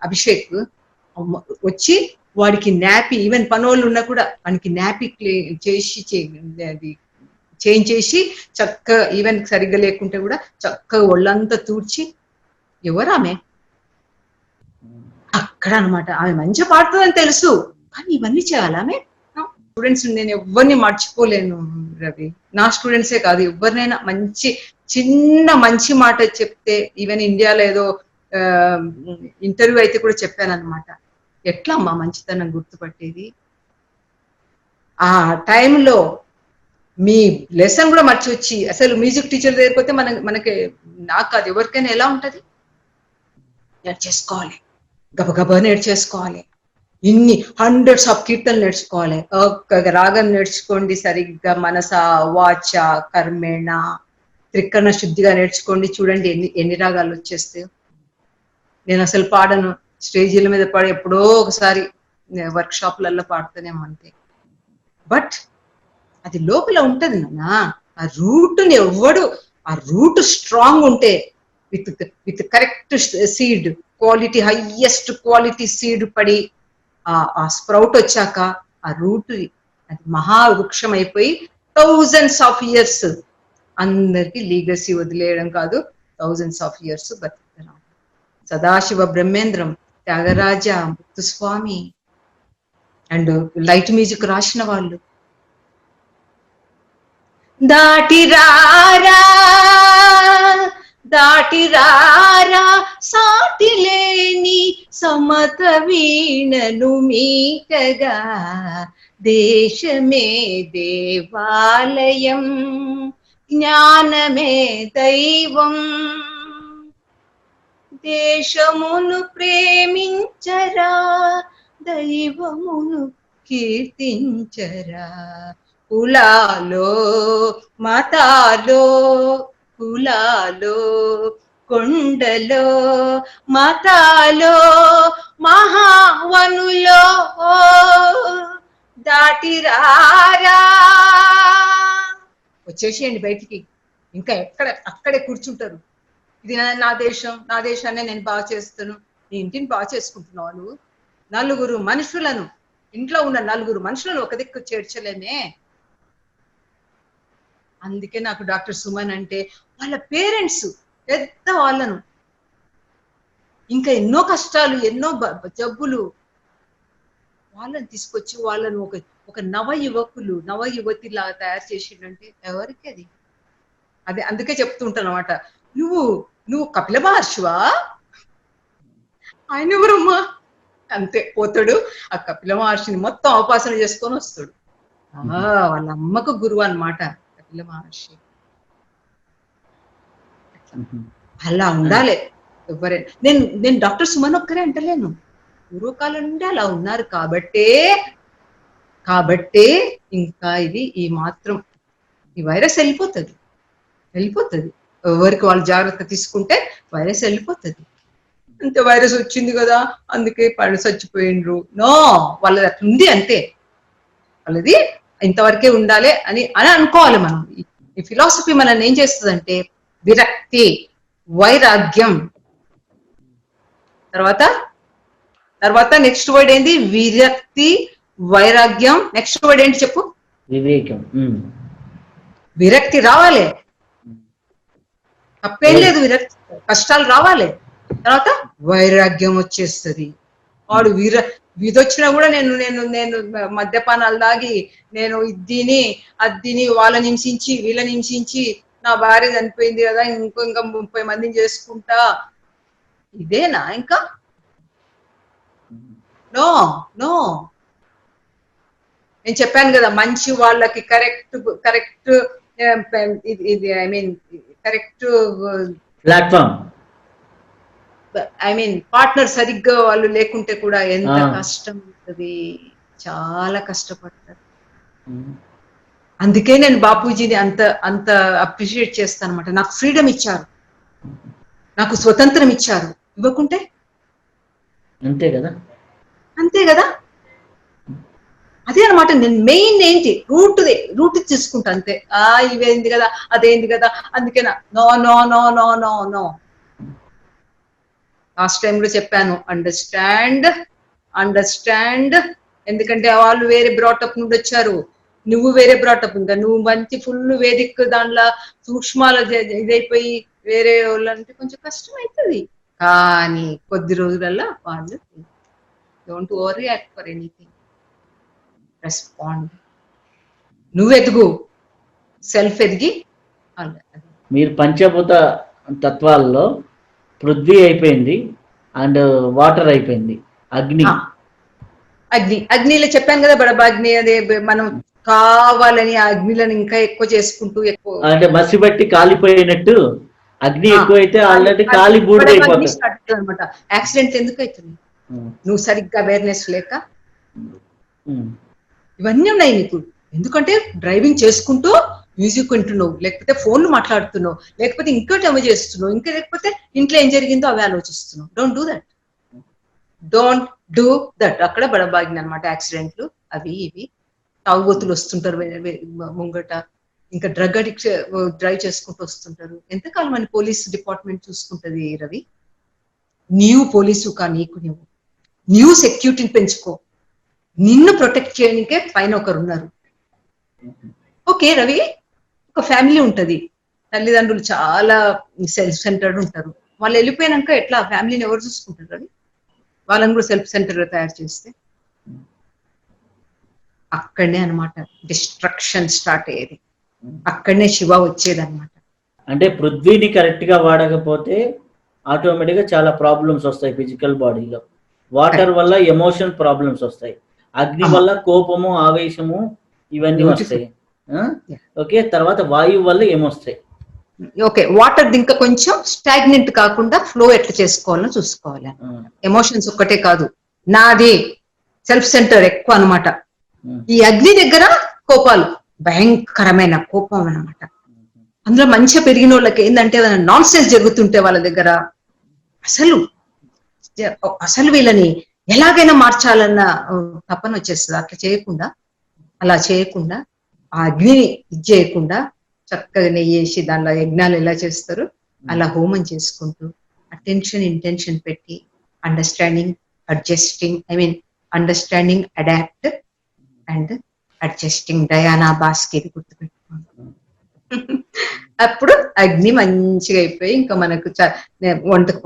Speaker 2: అభిషేక్. వచ్చి వాడికి నాపి, ఈవెన్ పనోళ్ళు ఉన్నా కూడా వానికి నాపి చేసి అది చేంజ్ చేసి చక్కగా, ఈవెన్ సరిగ్గా లేకుంటే కూడా చక్కగా ఒళ్ళంతా తూడ్చి, ఎవరు ఆమె అక్కడ అనమాట. ఆమె మంచిగా పాడుతుందని తెలుసు, కానీ ఇవన్నీ చేయాలి ఆమె. స్టూడెంట్స్ నేను ఎవరిని మర్చిపోలేను రవి, నా స్టూడెంట్సే కాదు ఎవరినైనా చిన్న మంచి మాట చెప్తే, ఈవెన్ ఇండియాలో ఏదో ఇంటర్వ్యూ అయితే కూడా చెప్పాను అనమాట, ఎట్లా అమ్మా మంచితనం గుర్తుపట్టేది? ఆ టైంలో మీ లెసన్ కూడా మర్చి వచ్చి, అసలు మ్యూజిక్ టీచర్ దగ్గరికి మనకి నాకు కాదు ఎవరికైనా ఎలా ఉంటది, నేర్చేసుకోవాలి, గబగబా నేర్చేసుకోవాలి, ఇన్ని హండ్రెడ్స్ ఆఫ్ కీర్తనలు నేర్చుకోవాలి, ఒక్క రాగం నేర్చుకోండి సరిగ్గా, మనస వాచ కర్మేణ త్రికరణ శుద్ధిగా నేర్చుకోండి, చూడండి ఎన్ని రాగాలు వచ్చేస్తాయి. నేను అసలు పాడను, స్టేజీల మీద పాడి ఎప్పుడో ఒకసారి వర్క్ షాప్లలో పాడుతూనేమో అంతే. బట్ అది లోపల ఉంటది నాన్న, ఆ రూట్ని ఎవడు, ఆ రూట్ స్ట్రాంగ్ ఉంటే, with correct seed quality, highest quality seed పడి ఆ స్ప్రౌట్ వచ్చాక ఆ రూట్ అది మహావృక్షం అయిపోయి థౌజండ్స్ ఆఫ్ ఇయర్స్ అందరికి లీగసీ వదిలేయడం కాదు, థౌజండ్స్ ఆఫ్ ఇయర్స్ బతుకుతున్నాం. Sadashiva Brahmendram, Tyagaraja, Muthuswami and light music రాసిన వాళ్ళు. దాటిరారా దాటిరారా సాటిలేని సమత వీణను మీటగా, దేశమే దేవాలయం, జ్ఞానమే దైవం, దేశమును ప్రేమించరా, దైవమును కీర్తించరా. కులాలో మతాలో, కులాలో కొండలో మతాలో మహావనులో దాటిరారా. వచ్చేసేయండి బయటికి, ఇంకా అక్కడే కూర్చుంటారు. ఇది నా దేశం, నా దేశాన్ని నేను బాగా చేస్తాను. నీ ఇంటిని బాగా చేసుకుంటున్నావు నువ్వు. నలుగురు మనుషులను, ఇంట్లో ఉన్న నలుగురు మనుషులను ఒక దిక్కు చేర్చలేనే. అందుకే నాకు డాక్టర్ సుమన్ అంటే, వాళ్ళ పేరెంట్స్ పెద్ద వాళ్ళను, ఇంకా ఎన్నో కష్టాలు, ఎన్నో జబ్బులు, వాళ్ళని తీసుకొచ్చి వాళ్ళను ఒక నవ యువతి లాగా తయారు చేసిండంటే ఎవరికి అది? అదే అందుకే చెప్తూ ఉంటాను అనమాట, నువ్వు కపిల మహర్షివా? ఆయన ఎవరమ్మా? అంతే పోతాడు, ఆ కపిల మహర్షిని మొత్తం అవపాసన చేసుకొని వస్తాడు. వాళ్ళ అమ్మకు గురువు అన్నమాట కపిల మహర్షి. అలా ఉండాలి ఎవరైనా. నేను డాక్టర్ సుమన్ ఒక్కరే అంటలేను, పూర్వకాలం నుండి అలా ఉన్నారు కాబట్టే ఇంకా ఇది ఈ మాత్రం ఈ వైరస్ వెళ్ళిపోతుంది. ఎవరికి వాళ్ళు జాగ్రత్త తీసుకుంటే వైరస్ వెళ్ళిపోతుంది. అంతే, వైరస్ వచ్చింది కదా అందుకే పడి చచ్చిపోయిండ్రు, నో, వాళ్ళది అట్లుంది అంతే, వాళ్ళది ఇంతవరకే ఉండాలి అని అనుకోవాలి మనం. ఈ ఫిలాసఫీ మనల్ని ఏం చేస్తుందంటే విరక్తి, వైరాగ్యం, తర్వాత నెక్స్ట్ వర్డ్ ఏంది? విరక్తి, వైరాగ్యం. నెక్స్ట్ వర్డ్ ఏంటి చెప్పు?
Speaker 1: వివేకం.
Speaker 2: విరక్తి రావాలి, తప్పేం లేదు, విరక్తి కష్టాలు రావాలి. తర్వాత వైరాగ్యం వచ్చేస్తుంది. వాడు విధొచ్చినా కూడా నేను మద్యపానాలు దాగి, నేను ఇద్దిని అద్దిని, వాళ్ళని హింసించి వీళ్ళని హింసించి, నా భార్య చనిపోయింది కదా ఇంకా 30 మందిని చేసుకుంటా, ఇదేనా ఇంకా? నో, నేను చెప్పాను కదా, మంచి వాళ్ళకి కరెక్ట్ ఇది I mean correct
Speaker 1: platform,
Speaker 2: I mean partner సరిగ్గా వాళ్ళు లేకుంటే కూడా ఎంత కష్టం ఉంటుంది, చాలా కష్టపడతారు. అందుకే నేను బాపూజీని అంత అప్రిషియేట్ చేస్తాను అనమాట. నాకు ఫ్రీడమ్ ఇచ్చారు, నాకు స్వతంత్రం ఇచ్చారు, ఇవ్వకుంటే
Speaker 1: అంతే కదా.
Speaker 2: అదే అనమాట. నేను మెయిన్ ఏంటి రూట్ తీసుకుంటా అంతే. ఇవేంది కదా అదేంది కదా, అందుకేనా నో. లాస్ట్ టైం కూడా చెప్పాను, అండర్స్టాండ్, అండర్స్టాండ్. ఎందుకంటే వాళ్ళు వేరే బ్రాటప్ నుండి వచ్చారు, నువ్వు వేరే బ్రాటప్ ఇంకా నువ్వు మంచి ఫుల్ వేదిక దాంట్లో సూక్ష్మాలు ఇదైపోయి వేరే వాళ్ళంటే కొంచెం కష్టం అవుతుంది. కానీ కొద్ది రోజులల్లో వాళ్ళు don't over react for anything, respond. నువ్వు ఎదుగు, సెల్ఫ్ ఎదిగి.
Speaker 1: మీరు పంచభూత తత్వాల్లో పృథ్వీ అయిపోయింది అండ్ వాటర్ అయిపోయింది, అగ్ని.
Speaker 2: అగ్నిలో చెప్పాను కదా బడబాగ్ని, అదే మనం కావాలని ఆ అగ్నిలను ఇంకా ఎక్కువ చేసుకుంటూ ఎక్కువ
Speaker 1: అంటే మసి బట్టి కాలిపోయినట్టు అగ్ని ఎక్కువైతే ఆల్రెడీ కాలి బూడిదైపోతుంది
Speaker 2: అనమాట. యాక్సిడెంట్ ఎందుకు అవుతుంది? నువ్వు సరిగ్గా అవేర్నెస్ లేక. ఇవన్నీ ఉన్నాయి నీకు. ఎందుకంటే డ్రైవింగ్ చేసుకుంటూ మ్యూజిక్ వింటున్నావు, లేకపోతే ఫోన్లు మాట్లాడుతున్నావు, లేకపోతే ఇంకోటి ఏమో చేస్తున్నావు, ఇంకా లేకపోతే ఇంట్లో ఏం జరిగిందో అవి ఆలోచిస్తున్నావు. Don't do that, don't do that. అక్కడ బడబాగిన అనమాట యాక్సిడెంట్లు అవి ఇవి. తాగుబోతులు వస్తుంటారు ముంగట, ఇంకా డ్రగ్ అడిక్ట్ డ్రైవ్ చేసుకుంటూ వస్తుంటారు. ఎంతకాలం అని పోలీస్ డిపార్ట్మెంట్ చూసుకుంటది రవి? నీవు పోలీసు కా, నీకు నీవు సెక్యూరిటీని పెంచుకో. నిన్ను ప్రొటెక్ట్ చేయడానికే పైన ఒకరు ఉన్నారు. ఓకే రవి, ఒక ఫ్యామిలీ ఉంటది, తల్లిదండ్రులు చాలా సెల్ఫ్ సెంటర్డ్ ఉంటారు. వాళ్ళు వెళ్ళిపోయినాక ఎట్లా ఫ్యామిలీని ఎవరు చూసుకుంటారు రవి? వాళ్ళని కూడా సెల్ఫ్ సెంటర్ గా తయారు చేస్తే అక్కడనే అనమాట డిస్ట్రక్షన్ స్టార్ట్ అయ్యేది, అక్కడనే శివ వచ్చేది అనమాట.
Speaker 1: అంటే పృథ్వీని కరెక్ట్ గా వాడకపోతే ఆటోమేటిక్ గా చాలా ప్రాబ్లమ్స్ వస్తాయి ఫిజికల్ బాడీలో. వాటర్ వల్ల ఎమోషన్ ప్రాబ్లమ్స్ వస్తాయి, అగ్ని వల్ల కోపము ఆవేశము ఇవన్నీ వస్తాయి. ఓకే, తర్వాత వాయువు వల్ల ఏమొస్తాయి?
Speaker 2: ఓకే, వాటర్ ఇంకా కొంచెం స్టాగ్నెంట్ కాకుండా ఫ్లో ఎట్లా చేసుకోవాలో చూసుకోవాలి. ఎమోషన్స్ ఒక్కటే కాదు, నాది సెల్ఫ్ సెంటర్ ఎక్కువ అనమాట. ఈ అగ్ని దగ్గర కోపాలు, భయంకరమైన కోపం అనమాట. అందులో మంచిగా పెరిగిన వాళ్ళకి ఏంటంటే నాన్ సెన్స్ జరుగుతుంటే వాళ్ళ దగ్గర అసలు వీళ్ళని ఎలాగైనా మార్చాలన్న తపన వచ్చేస్తుంది. అలా చేయకుండా ఆ అగ్నిని ఇది చేయకుండా చక్కగా నెయ్యేసి దానిలో యజ్ఞాలు ఎలా చేస్తారు అలా హోమం చేసుకుంటూ అటెన్షన్ ఇంటెన్షన్ పెట్టి understanding adjusting, understanding adapt and adjusting. Diana బాస్కి గుర్తుపెట్టుకోండి. అప్పుడు అగ్ని మంచిగా అయిపోయి ఇంకా మనకు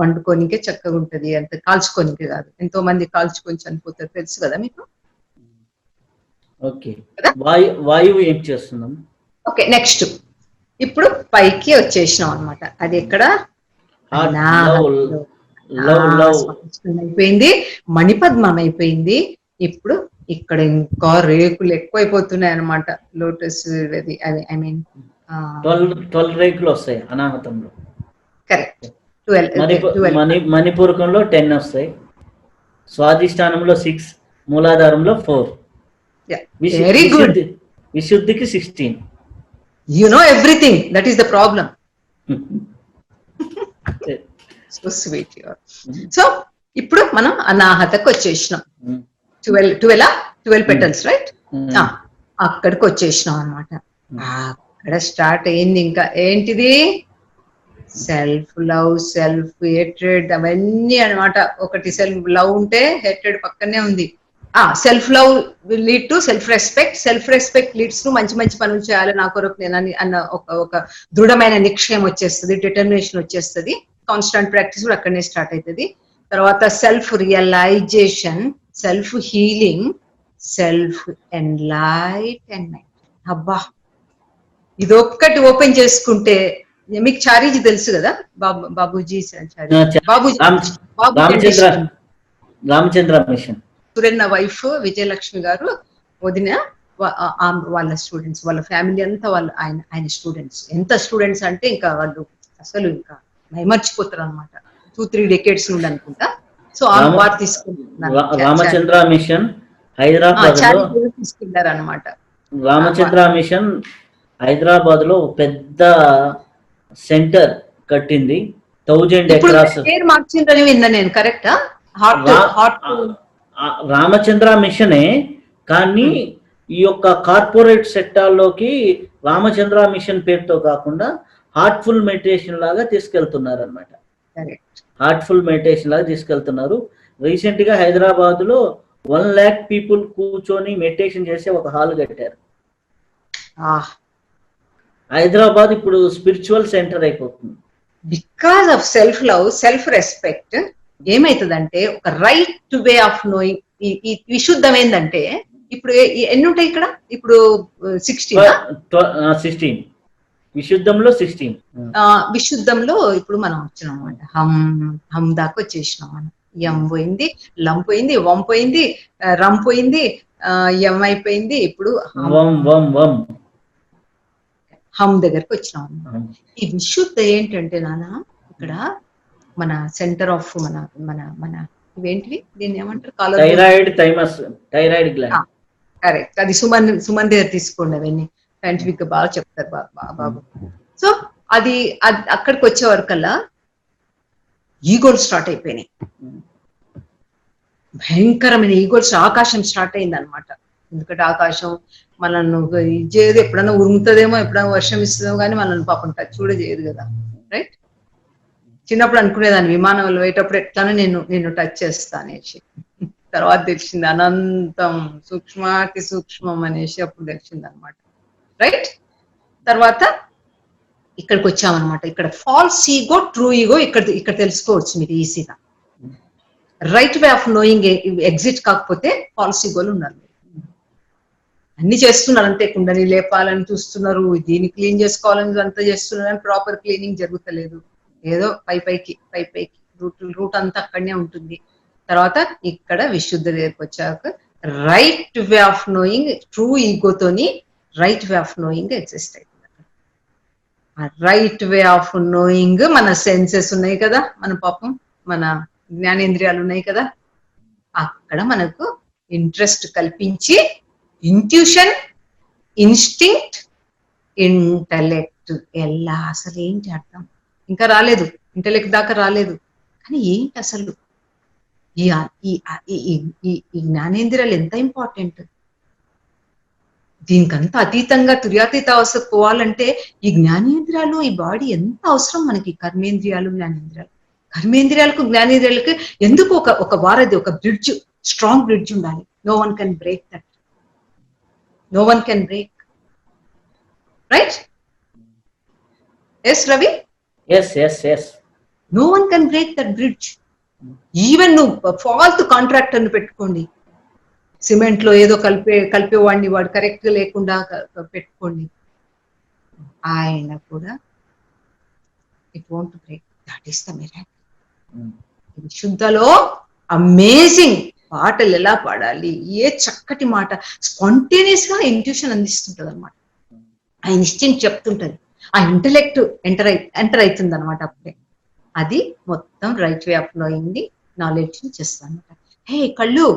Speaker 2: వండుకోనికే చక్కగా ఉంటది. అంత కాల్చుకోనికే కాదు, ఎంతో మంది కాల్చుకొని చనిపోతారు, తెలుసు కదా మీకు.
Speaker 1: ఓకే, వాయువు ఏం చేస్తున్నాం?
Speaker 2: ఓకే, నెక్స్ట్ ఇప్పుడు పైకి వచ్చేసినాం అనమాట. అది ఎక్కడ అయిపోయింది, మణిపద్మం అయిపోయింది. ఇప్పుడు ఇక్కడ ఇంకా రేకులు ఎక్కువైపోతున్నాయి అనమాట. లోటస్ అది ఐ మీన్
Speaker 1: 12 రేకులు వస్తాయి అనాహతంలో.
Speaker 2: కరెక్ట్.
Speaker 1: మణిపూరకంలో 10 వస్తాయి, స్వాధిష్టానంలో 6, మూలాధారంలో 4.
Speaker 2: Very good.
Speaker 1: విశుద్ధికి 16.
Speaker 2: You know everything. That is the problem. So sweet you are. So ఇప్పుడు మనం అనాహతకు వచ్చేసినాం. 12 petals, right? అక్కడికి వచ్చేసినాం అనమాట. అక్కడ స్టార్ట్ అయింది ఇంకా ఏంటిది, సెల్ఫ్ లవ్, సెల్ఫ్ హేట్రెడ్ అవన్నీ అనమాట. ఒకటి సెల్ఫ్ లవ్ ఉంటే హేట్రెడ్ పక్కనే ఉంది. Self love will lead to self respect, self respect leads to మంచి మంచి పనులు చేయాలి నా కొరకు నేను అన్న ఒక దృఢమైన నిశ్చయం వచ్చేస్తుంది, డిటర్మినేషన్ వచ్చేస్తుంది. కాన్స్టాంట్ ప్రాక్టీస్ కూడా అక్కడనే స్టార్ట్ అవుతుంది. తర్వాత self realisation, self healing, self enlightenment. అబ్బా, ఇదొక్కటి ఓపెన్ చేసుకుంటే మీకు చారీజీ తెలుసు కదా, బాబూజీ
Speaker 1: రామచంద్ర మిషన్.
Speaker 2: సురేన్న వైఫ్ విజయలక్ష్మి గారు వదిన, వాళ్ళ స్టూడెంట్స్, వాళ్ళ ఫ్యామిలీ అంతా వాళ్ళు ఆయన స్టూడెంట్స్. ఎంత స్టూడెంట్స్ అంటే ఇంకా వాళ్ళు అసలు ఇంకా మైమర్చిపోతారు అనమాట. 2-3 decades నుండి అనుకుంటా. సో ఆ వారు తీసుకుంటున్నారు
Speaker 1: రామచంద్ర మిషన్ హైదరాబాద్
Speaker 2: తీసుకుంటారు అనమాట.
Speaker 1: రామచంద్ర మిషన్ హైదరాబాద్ లో పెద్ద సెంటర్ కట్టింది, 1000 acres.
Speaker 2: పేరు మార్చిందని విన్నా నేను, కరెక్టా?
Speaker 1: రామచంద్ర మిషనే, కానీ ఈ యొక్క కార్పొరేట్ సెక్టార్లోకి రామచంద్ర మిషన్ పేరుతో కాకుండా హార్ట్ఫుల్ మెడిటేషన్ లాగా తీసుకెళ్తున్నారు అనమాట. హార్ట్ఫుల్ మెడిటేషన్ లాగా తీసుకెళ్తున్నారు. రీసెంట్ గా హైదరాబాద్ లో 1 lakh పీపుల్ కూర్చొని మెడిటేషన్ చేసే ఒక హాల్ కట్టారు. హైదరాబాద్ ఇప్పుడు స్పిరిచువల్ సెంటర్ అయిపోతుంది.
Speaker 2: Because of self love, self respect ఏమైతుందంటే ఒక రైట్ వే ఆఫ్ నోయింగ్. ఈ విశుద్ధం ఏంటంటే ఇప్పుడు ఎన్ని ఉంటాయి ఇక్కడ? ఇప్పుడు
Speaker 1: 16 విశుద్ధంలో 16.
Speaker 2: విశుద్ధంలో ఇప్పుడు మనం వచ్చినాం అనమాట. హమ్ దాకా వచ్చేసినాం మనం. యం పోయింది, లం పోయింది, వం పోయింది, రం పోయింది, యం అయిపోయింది. ఇప్పుడు హమ్ దగ్గరకు వచ్చినాం. ఈ విశుద్ధ ఏంటంటే నాన్న ఇక్కడ మన సెంటర్ ఆఫ్ మన మన మన ఇవేంటివి, దీన్ని ఏమంటారు?
Speaker 1: Thyroid gland.
Speaker 2: కరెక్ట్. అది సుమన్ దగ్గర తీసుకోండి, అవన్నీ సైంటిఫిక్ గా బాగా చెప్తారు బాబు. సో అది అక్కడికి వచ్చే వరకల్లా ఈగోలు స్టార్ట్ అయిపోయినాయి. భయంకరమైన ఈగోలు. ఆకాశం స్టార్ట్ అయింది అనమాట. ఎందుకంటే ఆకాశం మనల్ని చేయదు, ఎప్పుడైనా ఉరుముతుందేమో, ఎప్పుడైనా వర్షం ఇస్తుందేమో, కానీ మనల్ని పాపం టచ్ కూడా చేయదు కదా. రైట్? చిన్నప్పుడు అనుకునేదాన్ని విమానంలో పోయేటప్పుడు ఎట్లానో నేను టచ్ చేస్తా అనేసి. తర్వాత తెలిసింది అనంతం, సూక్ష్మాతి సూక్ష్మం అనేసి అప్పుడు తెలిసింది అనమాట. రైట్? తర్వాత ఇక్కడికి వచ్చామన్నమాట. ఇక్కడ ఫాల్స్ ఈగో, ట్రూ ఈగో ఇక్కడ తెలుసుకోవచ్చు మీరు ఈజీగా. Right way of knowing exit కాకపోతే ఫాల్స్ ఈగోలు ఉన్నారు. అన్ని చేస్తున్నారు అంతే, కుండని లేపాలని చూస్తున్నారు, దీన్ని క్లీన్ చేసుకోవాలని అంతా చేస్తున్నారు, అని ప్రాపర్ క్లీనింగ్ జరుగుతలేదు. ఏదో పైకి రూట్ అంతా అక్కడనే ఉంటుంది. తర్వాత ఇక్కడ విశుద్ధ దగ్గరకు వచ్చాక right way of knowing, true ఈగోతోని right way of knowing exist అవుతుంది. రైట్ వే ఆఫ్ నోయింగ్ మన సెన్సెస్ ఉన్నాయి కదా, మన పాపం మన జ్ఞానేంద్రియాలు ఉన్నాయి కదా, అక్కడ మనకు ఇంట్రెస్ట్ కల్పించి ఇంట్యూషన్, ఇన్స్టింక్ట్, ఇంటలెక్ట్. ఎలా అసలు ఏంటి అర్థం ఇంకా రాలేదు, ఇంటలెక్ట్ దాకా రాలేదు. కానీ ఏంటి అసలు ఈ జ్ఞానేంద్రియాలు ఎంత ఇంపార్టెంట్? దీనికంతా అతీతంగా తుర్యాతీత అవస్థకు పోవాలంటే ఈ జ్ఞానేంద్రియాలు, ఈ బాడీ ఎంత అవసరం మనకి. కర్మేంద్రియాలు, కర్మేంద్రియాలకు జ్ఞానేంద్రియాలకు ఎందుకు ఒక వారధి, ఒక బ్రిడ్జ్, స్ట్రాంగ్ బ్రిడ్జ్ ఉండాలి. No one can break that. No one can break. Right? Yes, Ravi?
Speaker 1: Yes.
Speaker 2: No one can break that bridge. Even నువ్వు ఫాల్త్ కాంట్రాక్టర్ ని పెట్టుకోండి, సిమెంట్ లో ఏదో కలిపేవాడిని, వాడు కరెక్ట్ గా లేకుండా పెట్టుకోండి, ఆయన కూడా it want break. That is the miracle. శుద్ధలో అమేజింగ్ పాటలు ఎలా పాడాలి, ఏ చక్కటి మాట, స్పాంటేనియస్ గా ఇంట్యూషన్ అందిస్తుంటది అనమాట. ఆ ఇన్స్టింక్ట్ చెప్తుంటది, ఆ ఇంటలెక్ట్ ఎంటర్ అవుతుంది అనమాట. అప్పుడే అది మొత్తం రైట్ వే ఆఫ్ నోయింగ్ ని, నాలెడ్జ్ ని చేస్తాను. హే కళ్ళు,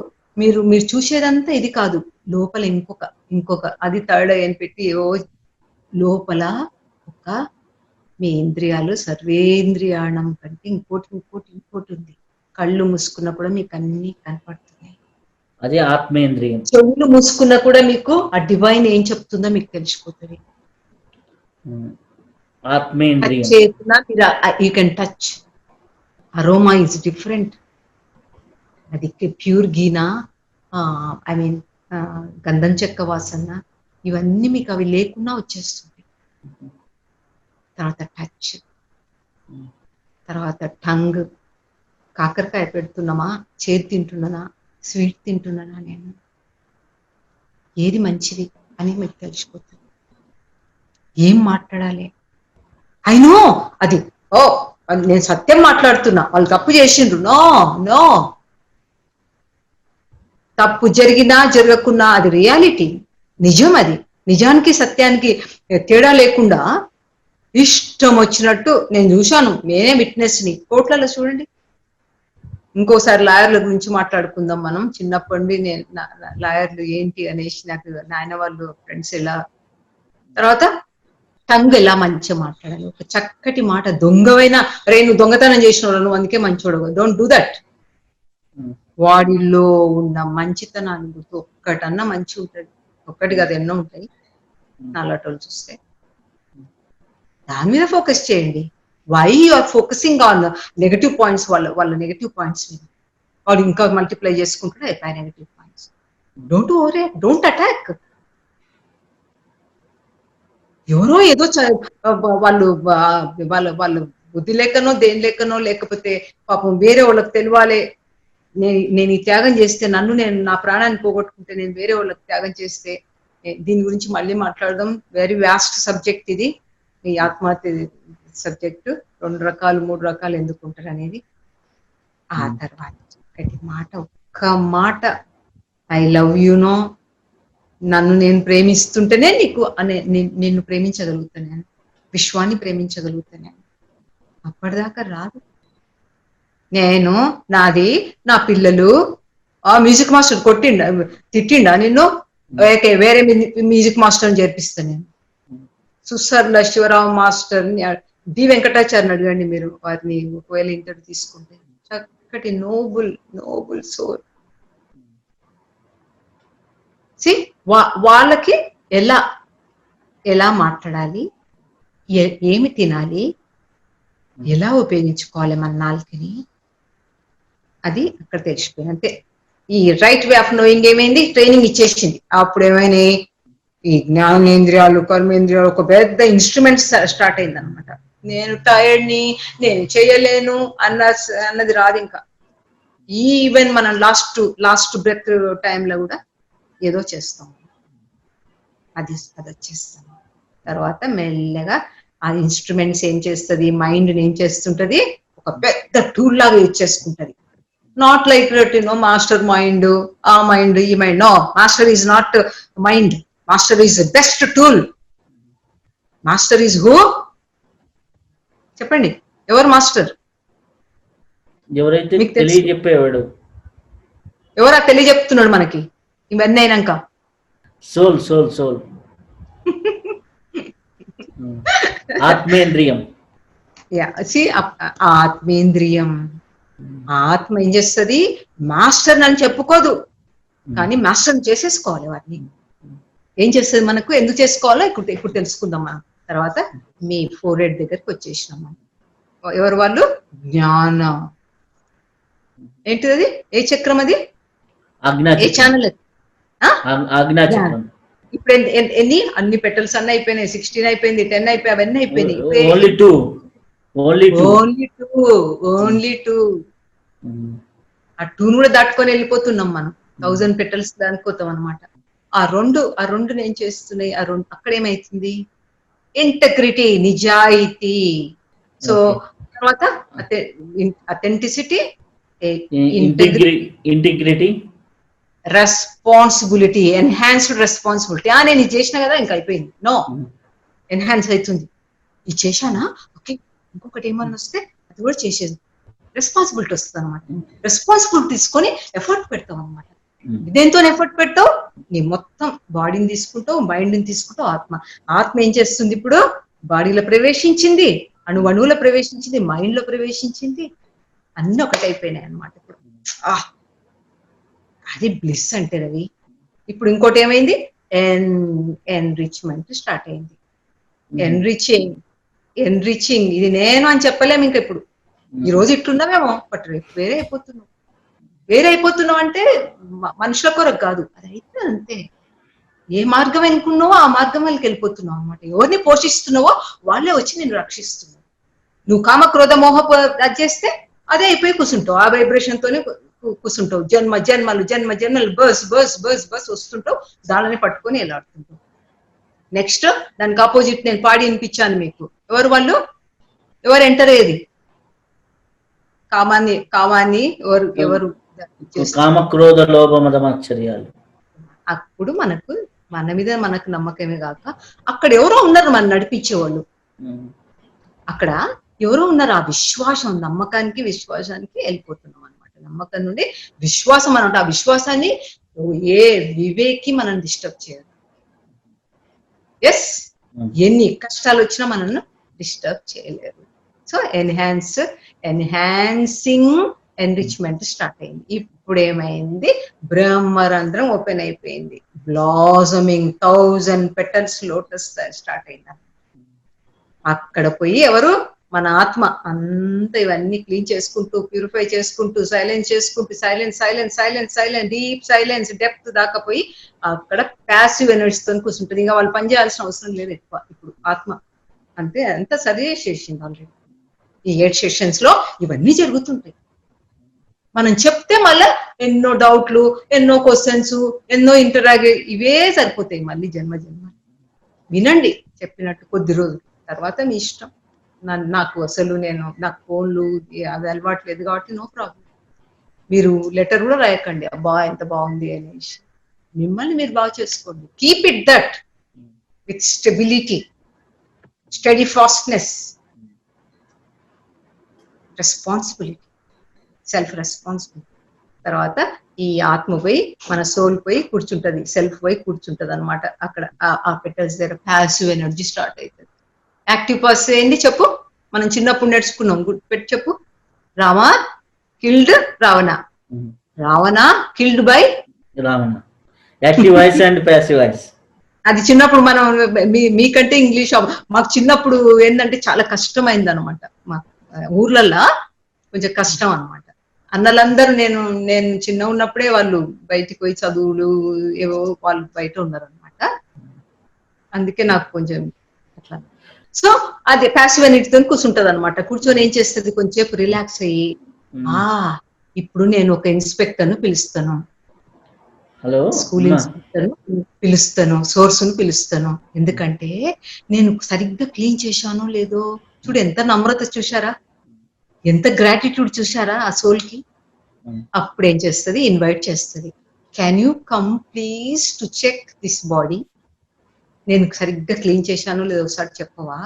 Speaker 2: మీరు చూసేదంతా ఇది కాదు, లోపల ఇంకొక అది థర్డ్ ఐ అని పెట్టి ఏవో లోపల ఒక మీ ఇంద్రియాలు సర్వేంద్రియాణం కంటే ఇంకోటి ఉంది. కళ్ళు మూసుకున్నా కూడా మీకు అన్ని కనపడుతున్నాయి.
Speaker 1: అదే ఆత్మేంద్రియం.
Speaker 2: చెవులు మూసుకున్నా కూడా మీకు ఆ డివైన్ ఏం చెప్తుందో మీకు తెలిసిపోతుంది.
Speaker 1: ఆత్మేంద్రియం.
Speaker 2: You can touch. Aroma is different. అది ప్యూర్ గీనా, ఐ మీన్ గంధం చెక్క వాసన, ఇవన్నీ మీకు అవి లేకుండా వచ్చేస్తుంది. తర్వాత టచ్, తర్వాత టంగ్. కాకరకాయ పెడుతున్నామా, చేతి తింటున్నానా, స్వీట్ తింటున్నానా, నేను ఏది మంచిది అని మీకు తెలిసిపోతుంది. ఏం మాట్లాడాలి, అయినో అది నేను సత్యం మాట్లాడుతున్నా, వాళ్ళు తప్పు చేసిండ్రు, నో తప్పు జరిగినా జరగకున్నా అది రియాలిటీ, నిజం. అది నిజానికి సత్యానికి తేడా లేకుండా ఇష్టం వచ్చినట్టు నేను చూశాను, నేనే విట్నెస్ ని. కోట్లలో చూడండి. ఇంకోసారి లాయర్ల గురించి మాట్లాడుకుందాం మనం. చిన్నప్పటి నేను లాయర్లు ఏంటి అనేసి నాకు నాయన వాళ్ళు ఫ్రెండ్స్ ఎలా. తర్వాత టంగ్ ఎలా మంచిగా మాట్లాడాలి, ఒక చక్కటి మాట. దొంగవైనా రే నువ్వు దొంగతనం చేసిన వాళ్ళు, నువ్వు అందుకే మంచోడు, డోంట్ డూ దట్. వాడిలో ఉన్న మంచితనాన్ని గుర్తు ఒక్కటన్నా మంచి ఉంటుంది, ఒక్కటి కాదు ఎన్నో ఉంటాయి నాలాటోళ్ళు చూస్తే. దాని మీద ఫోకస్ చేయండి. Why you are focusing on negative points, వాళ్ళ నెగటివ్ పాయింట్స్ మీద. వాడు ఇంకా మల్టిప్లై చేసుకుంటాడు అయిపోయి నెగిటివ్ పాయింట్స్. Don't attack. ఎవరో ఏదో వాళ్ళు వాళ్ళు బుద్ధి లేకనో దేని లేకనో, లేకపోతే పాపం వేరే వాళ్ళకి తెలియాలి నేను ఈ త్యాగం చేస్తే, నేను నా ప్రాణాన్ని పోగొట్టుకుంటే, నేను వేరే వాళ్ళకి త్యాగం చేస్తే, దీని గురించి మళ్ళీ మాట్లాడదాం. వెరీ వ్యాస్ట్ సబ్జెక్ట్ ఇది, ఈ ఆత్మహత్య సబ్జెక్టు. 2 రకాలు 3 రకాలు ఎందుకు ఉంటారు అనేది. ఆ తర్వాత ఒకటి మాట, ఒక్క మాట, ఐ లవ్ యు నో, నన్ను నేను ప్రేమిస్తుంటేనే నిన్ను ప్రేమించగలుగుతాను, విశ్వాన్ని ప్రేమించగలుగుతాను. అప్పటిదాకా రాదు. నేను నాది, నా పిల్లలు, మ్యూజిక్ మాస్టర్ తిట్టిండా నిన్ను, వేరే మ్యూజిక్ మాస్టర్ని చేర్పిస్తాను నేను. సుసర్ల శివరావు మాస్టర్, డి వెంకటాచార్యని అడగండి మీరు, వారిని ఒకవేళ ఇంటర్వ్యూ తీసుకుంటే. చక్కటి నోబుల్ సోల్. వాళ్ళకి ఎలా మాట్లాడాలి, ఏమి తినాలి, ఎలా ఉపయోగించుకోవాలి మన నాలుకని, అది అక్కడ తెలిసిపోయింది. అంతే. ఈ రైట్ వే ఆఫ్ నోయింగ్ ఏమైంది, ట్రైనింగ్ ఇచ్చేసింది. అప్పుడు ఏమైనా ఈ జ్ఞానేంద్రియాలు, కర్మేంద్రియాలు ఒక పెద్ద ఇన్స్ట్రుమెంట్ స్టార్ట్ అయింది అనమాట. నేను టైర్డ్ని, నేను చేయలేను అన్నది రాదు ఇంకా. ఈవెన్ మనం లాస్ట్ బ్రెత్ టైంలో కూడా ఏదో చేస్తాం, అది వచ్చేస్తాం. తర్వాత మెల్లగా ఆ ఇన్స్ట్రుమెంట్స్ ఏం చేస్తుంది, మైండ్ని ఏం చేస్తుంటది, ఒక పెద్ద టూల్ లాగా యూజ్ చేసుకుంటది. నాట్ లైక్ మాస్టర్ మైండ్, ఆ మైండ్, ఈ mind. No, master is not mind. Master is the best tool. Master is who? చెప్పండి, ఎవరు మాస్టర్?
Speaker 1: ఎవరైతే తెలియజెప్పేవాడు.
Speaker 2: ఎవరా తెలియజెప్తున్నాడు మనకి ఇవన్నీ అయినాక?
Speaker 1: సోల్. ఆత్మేంద్రియం.
Speaker 2: ఆత్మేంద్రియం. ఆత్మ ఏం చేస్తుంది, మాస్టర్ అని చెప్పుకోదు, కానీ మాస్టర్ చేసేసుకోవాలి. వాటిని ఏం చేస్తుంది, మనకు ఎందుకు చేసుకోవాలో ఇప్పుడు తెలుసుకుందాం మనం. తర్వాత మీ ఫోర్హెడ్ దగ్గరికి వచ్చేసినాం మనం. ఎవరు వాళ్ళు? జ్ఞానం. ఏంటిది అది? ఏ చక్రం అది? ఏ ఛానల్ అది? ఇప్పుడు ఎన్ని అన్ని పెటల్స్ అన్నీ అయిపోయినాయి. 16 అయిపోయింది, 10 అయిపోయి, అవన్నీ అయిపోయినాయి. Only two. ఆ 2 కూడా దాటుకొని వెళ్ళిపోతున్నాం మనం. 1000 పెటల్స్ దానిపోతాం అనమాట. ఆ రెండు ఏం చేస్తున్నాయి, ఆ రెండు అక్కడ ఏమైతుంది, ఇంటగ్రిటీ, నిజాయితీ. సో తర్వాత authenticity,
Speaker 1: integrity,
Speaker 2: responsibility, enhanced responsibility. నేను ఇది చేసినా కదా, ఇంకా అయిపోయింది. నో, ఎన్హాన్స్ అవుతుంది. ఇది చేశానా, ఓకే, ఇంకొకటి ఏమన్నా వస్తే అది కూడా చేసేది. రెస్పాన్సిబిలిటీ వస్తుంది అనమాట. రెస్పాన్సిబిలిటీ తీసుకొని ఎఫర్ట్ పెడతాం అనమాట. దేంతో ఎఫర్ట్ పెట్టావు, నీ మొత్తం బాడీని తీసుకుంటావు, మైండ్ని తీసుకుంటావు. ఆత్మ ఏం చేస్తుంది, ఇప్పుడు బాడీలో ప్రవేశించింది, అణువులో ప్రవేశించింది, మైండ్ లో ప్రవేశించింది, అన్ని ఒకటైపోయినాయి అనమాట. ఇప్పుడు అది బ్లిస్ అంటే రవి. ఇప్పుడు ఇంకోటి ఏమైంది, ఎన్రిచ్మెంట్ స్టార్ట్ అయింది. ఎన్రిచింగ్ ఇది నేను అని చెప్పలేము ఇంకా. ఇప్పుడు ఈ రోజు ఇట్లున్నామేమో, బట్ రేపు వేరే అయిపోతున్నావు అంటే మనుషుల కొరకు కాదు, అది అయితే అంతే. ఏ మార్గం ఎన్నుకున్నావో ఆ మార్గం వాళ్ళకి వెళ్ళిపోతున్నావు అనమాట. ఎవరిని పోషిస్తున్నావో వాళ్ళే వచ్చి నేను రక్షిస్తున్నావు. నువ్వు కామ క్రోధ మోహ అది చేస్తే అదే అయిపోయి కూర్చుంటావు, ఆ వైబ్రేషన్ తోనే కూర్చుంటావు. జన్మలు బస్ వస్తుంటావు, దానిని పట్టుకొని వెళ్ళాడుతుంటావు. నెక్స్ట్ దానికి ఆపోజిట్ నేను పాడి వినిపించాను మీకు. ఎవరు ఎంటర్ అయ్యేది? కామాన్ని ఎవరు
Speaker 1: కామ క్రోధ లోభ మద మాత్సర్యాలు.
Speaker 2: అప్పుడు మన మీద మనకు నమ్మకమే కాక అక్కడ ఎవరో ఉన్నారు మనం నడిపించేవాళ్ళు. అక్కడ ఎవరో ఉన్నారు. ఆ విశ్వాసం, నమ్మకానికి విశ్వాసానికి వెళ్ళిపోతున్నాం అనమాట. నమ్మకం నుండి విశ్వాసం అనమాట. ఆ విశ్వాసాన్ని ఏ వివేకి మనం డిస్టర్బ్ చేయాలి. ఎస్, ఎన్ని కష్టాలు వచ్చినా మనల్ని డిస్టర్బ్ చేయలేరు. సో ఎన్హాన్సింగ్ ఎన్రిచ్మెంట్ స్టార్ట్ అయింది. ఇప్పుడు ఏమైంది, బ్రహ్మరంధ్రం ఓపెన్ అయిపోయింది. బ్లాసమింగ్ 1000 పెటల్స్ లోటస్ స్టార్ట్ అయింది. అక్కడ పోయి ఎవరు మన ఆత్మ అంతా ఇవన్నీ క్లీన్ చేసుకుంటూ, ప్యూరిఫై చేసుకుంటూ, సైలెన్స్ చేసుకుంటూ, silence silence silence silence deep silence depth దాకా పోయి అక్కడ ప్యాసివ్ ఎనర్జీతో కూర్చుంటుంది. ఇంకా వాళ్ళు పని చేయాల్సిన అవసరం లేదు ఎక్కువ. ఇప్పుడు ఆత్మ అంటే అంతా సరి చేసింది ఆల్రెడీ. ఈ 8 సెషన్స్ లో ఇవన్నీ జరుగుతుంటాయి. మనం చెప్తే మళ్ళా ఎన్నో డౌట్లు, ఎన్నో క్వశ్చన్స్, ఎన్నో ఇవే సరిపోతాయి మళ్ళీ జన్మ వినండి చెప్పినట్టు కొద్ది రోజులు, తర్వాత మీ ఇష్టం. నాకు అసలు నాకు ఫోన్లు అవి అలవాటు లేదు కాబట్టి నో ప్రాబ్లం. మీరు లెటర్ కూడా రాయకండి అబ్బా ఎంత బాగుంది అనేసి. మిమ్మల్ని మీరు బాగా చేసుకోండి. Keep it that with stability, study fastness, responsibility, self responsibility. తర్వాత ఈ ఆత్మ పోయి మన సోల్ పోయి కూర్చుంటది, సెల్ఫ్ పోయి కూర్చుంటది అనమాట. అక్కడ ఆ పెటల్స్ దగ్గర ప్యాసివ్ ఎనర్జీ స్టార్ట్ అవుతుంది. యాక్టివ్ పాస్ ఏంటి చెప్పు, మనం చిన్నప్పుడు నేర్చుకున్నాం, గుర్తుపెట్టి చెప్పు. Rama killed Ravana, Ravana killed by
Speaker 1: Ravana. Active voice and passive voice.
Speaker 2: అది చిన్నప్పుడు మనం మీకంటే ఇంగ్లీష్ మాకు చిన్నప్పుడు ఏంటంటే చాలా కష్టమైంది అనమాట. మా ఊర్లల్లో కొంచెం కష్టం అనమాట. అన్నలందరూ నేను చిన్న ఉన్నప్పుడే వాళ్ళు బయటికి పోయి చదువులు ఏవో వాళ్ళు బయట ఉన్నారనమాట. అందుకే నాకు కొంచెం అట్లా. సో అది ప్యాసివ్ ఎనర్జీతో కూర్చుంటది అనమాట. కూర్చొని ఏం చేస్తుంది, కొంచెంసేపు రిలాక్స్ అయ్యి ఇప్పుడు నేను ఒక ఇన్స్పెక్టర్ ను పిలుస్తాను, స్కూల్ ఇన్స్పెక్టర్ పిలుస్తాను, సోర్స్ ను పిలుస్తాను. ఎందుకంటే నేను సరిగ్గా క్లీన్ చేశానో లేదో చూడు, ఎంత నమ్రత చూసారా, ఎంత గ్రాటిట్యూడ్ చూసారా ఆ సోల్ కి. అప్పుడు ఏం చేస్తుంది, ఇన్వైట్ చేస్తుంది. Can you come please to check this body, నేను సరిగ్గా క్లీన్ చేశానో లేదో ఒకసారి చెప్పవా.